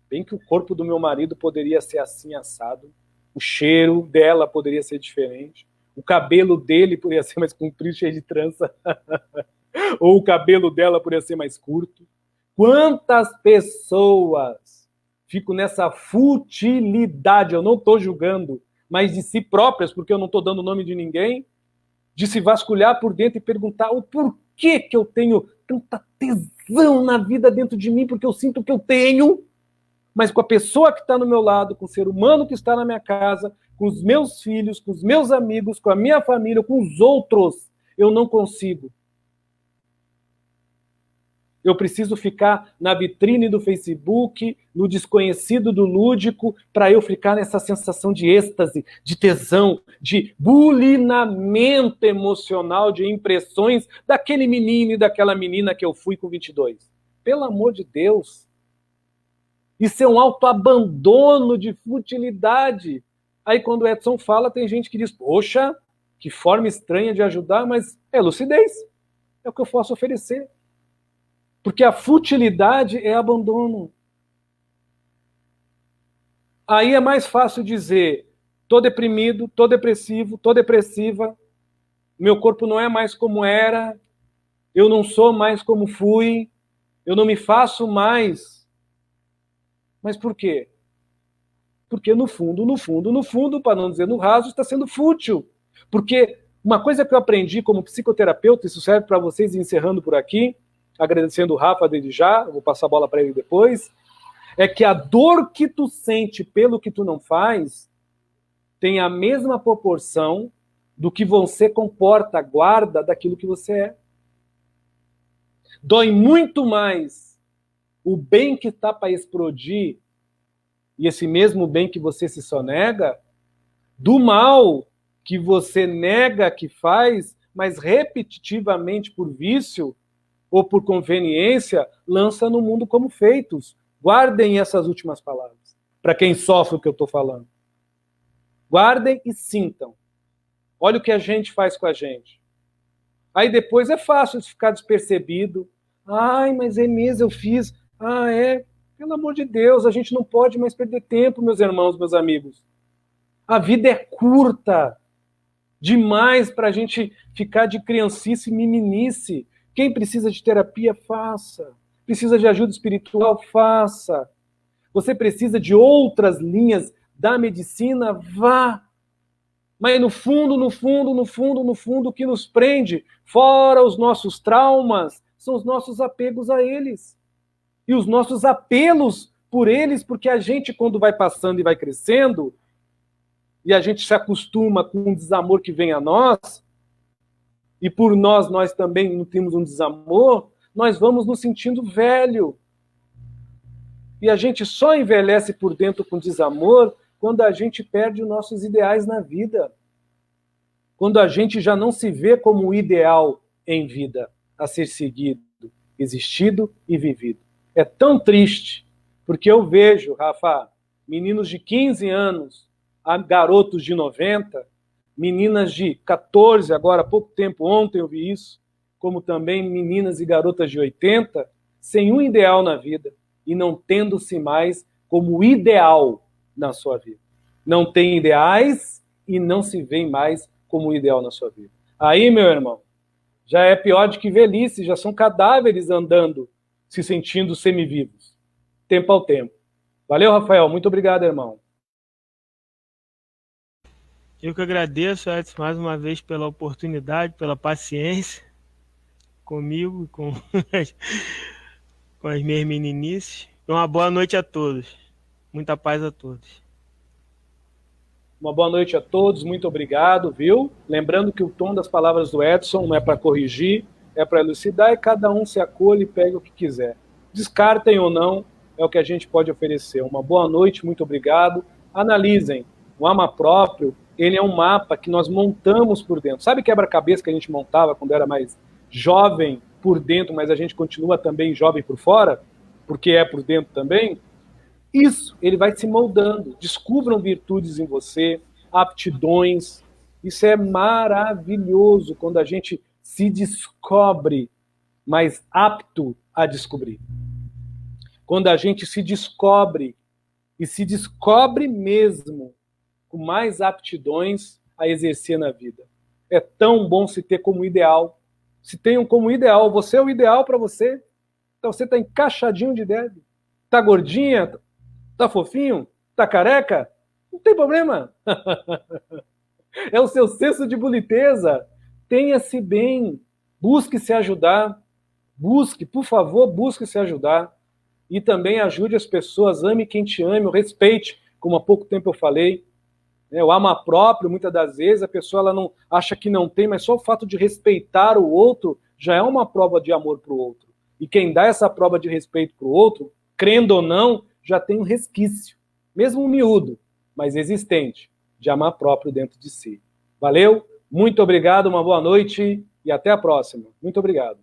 [SPEAKER 1] bem que o corpo do meu marido poderia ser assim, assado, o cheiro dela poderia ser diferente, o cabelo dele poderia ser mais comprido, cheio de trança, ou o cabelo dela poderia ser mais curto. Quantas pessoas ficam nessa futilidade, eu não estou julgando, mas de si próprias, porque eu não estou dando nome de ninguém, de se vasculhar por dentro e perguntar o porquê que eu tenho tanta tesão na vida dentro de mim, porque eu sinto que eu tenho, mas com a pessoa que está no meu lado, com o ser humano que está na minha casa, com os meus filhos, com os meus amigos, com a minha família, com os outros, eu não consigo. Eu preciso ficar na vitrine do Facebook, no desconhecido do lúdico, para eu ficar nessa sensação de êxtase, de tesão, de bulinamento emocional, de impressões daquele menino e daquela menina que eu fui com 22. Pelo amor de Deus! Isso é um autoabandono de futilidade. Aí quando o Edson fala, tem gente que diz, poxa, que forma estranha de ajudar, mas é lucidez. É o que eu posso oferecer. Porque a futilidade é abandono. Aí é mais fácil dizer, tô deprimido, tô depressivo, tô depressiva, meu corpo não é mais como era, eu não sou mais como fui, eu não me faço mais Mas por quê? Porque no fundo, para não dizer no raso, está sendo fútil. Porque uma coisa que eu aprendi como psicoterapeuta, isso serve para vocês, encerrando por aqui, agradecendo o Rafa desde já, eu vou passar a bola para ele depois, é que a dor que tu sente pelo que tu não faz tem a mesma proporção do que você comporta, guarda daquilo que você é. Dói muito mais o bem que está para explodir e esse mesmo bem que você se sonega, do mal que você nega que faz, mas repetitivamente por vício ou por conveniência, lança no mundo como feitos. Guardem essas últimas palavras, para quem sofre o que eu estou falando. Guardem e sintam. Olha o que a gente faz com a gente. Aí depois é fácil de ficar despercebido. Ai, mas é mesmo, eu fiz. Ah, é? Pelo amor de Deus, a gente não pode mais perder tempo, meus irmãos, meus amigos. A vida é curta demais para a gente ficar de criancice e meninice. Quem precisa de terapia, faça. Precisa de ajuda espiritual, faça. Você precisa de outras linhas da medicina, vá. Mas no fundo, o que nos prende, fora os nossos traumas, são os nossos apegos a eles. E os nossos apelos por eles, porque a gente, quando vai passando e vai crescendo, e a gente se acostuma com o desamor que vem a nós, e por nós também não temos um desamor, nós vamos nos sentindo velho. E a gente só envelhece por dentro com desamor quando a gente perde os nossos ideais na vida. Quando a gente já não se vê como o ideal em vida, a ser seguido, existido e vivido. É tão triste, porque eu vejo, Rafa, meninos de 15 anos, garotos de 90, meninas de 14, agora há pouco tempo, ontem eu vi isso, como também meninas e garotas de 80, sem um ideal na vida e não tendo-se mais como ideal na sua vida. Não tem ideais e não se vê mais como ideal na sua vida. Aí, meu irmão, já é pior do que velhice, já são cadáveres andando, se sentindo semivivos. Tempo ao tempo. Valeu, Rafael. Muito obrigado, irmão.
[SPEAKER 2] Eu que agradeço, Edson, mais uma vez pela oportunidade, pela paciência comigo, com as minhas meninices. Uma boa noite a todos. Muita paz a todos.
[SPEAKER 1] Uma boa noite a todos, muito obrigado, viu? Lembrando que o tom das palavras do Edson não é para corrigir, é para elucidar e cada um se acolhe e pega o que quiser. Descartem ou não, é o que a gente pode oferecer. Uma boa noite, muito obrigado. Analisem, o Ama Próprio, ele é um mapa que nós montamos por dentro. Sabe quebra-cabeça que a gente montava quando era mais jovem por dentro, mas a gente continua também jovem por fora? Porque é por dentro também? Isso, ele vai se moldando. Descubram virtudes em você, aptidões. Isso é maravilhoso quando a gente se descobre mais apto a descobrir. Quando a gente se descobre, e se descobre mesmo, com mais aptidões a exercer na vida. É tão bom se ter como ideal. Se tenham como ideal, você é o ideal para você. Então você está encaixadinho de deve. Está gordinha? Tá fofinho? Tá careca? Não tem problema. É o seu senso de boniteza. Tenha-se bem. Busque se ajudar. Busque, por favor, busque se ajudar. E também ajude as pessoas. Ame quem te ame, o respeite, como há pouco tempo eu falei. O ama próprio, muitas das vezes, a pessoa ela não acha que não tem, mas só o fato de respeitar o outro já é uma prova de amor para o outro. E quem dá essa prova de respeito para o outro, crendo ou não, já tem um resquício, mesmo um miúdo, mas existente, de amar próprio dentro de si. Valeu? Muito obrigado, uma boa noite e até a próxima. Muito obrigado.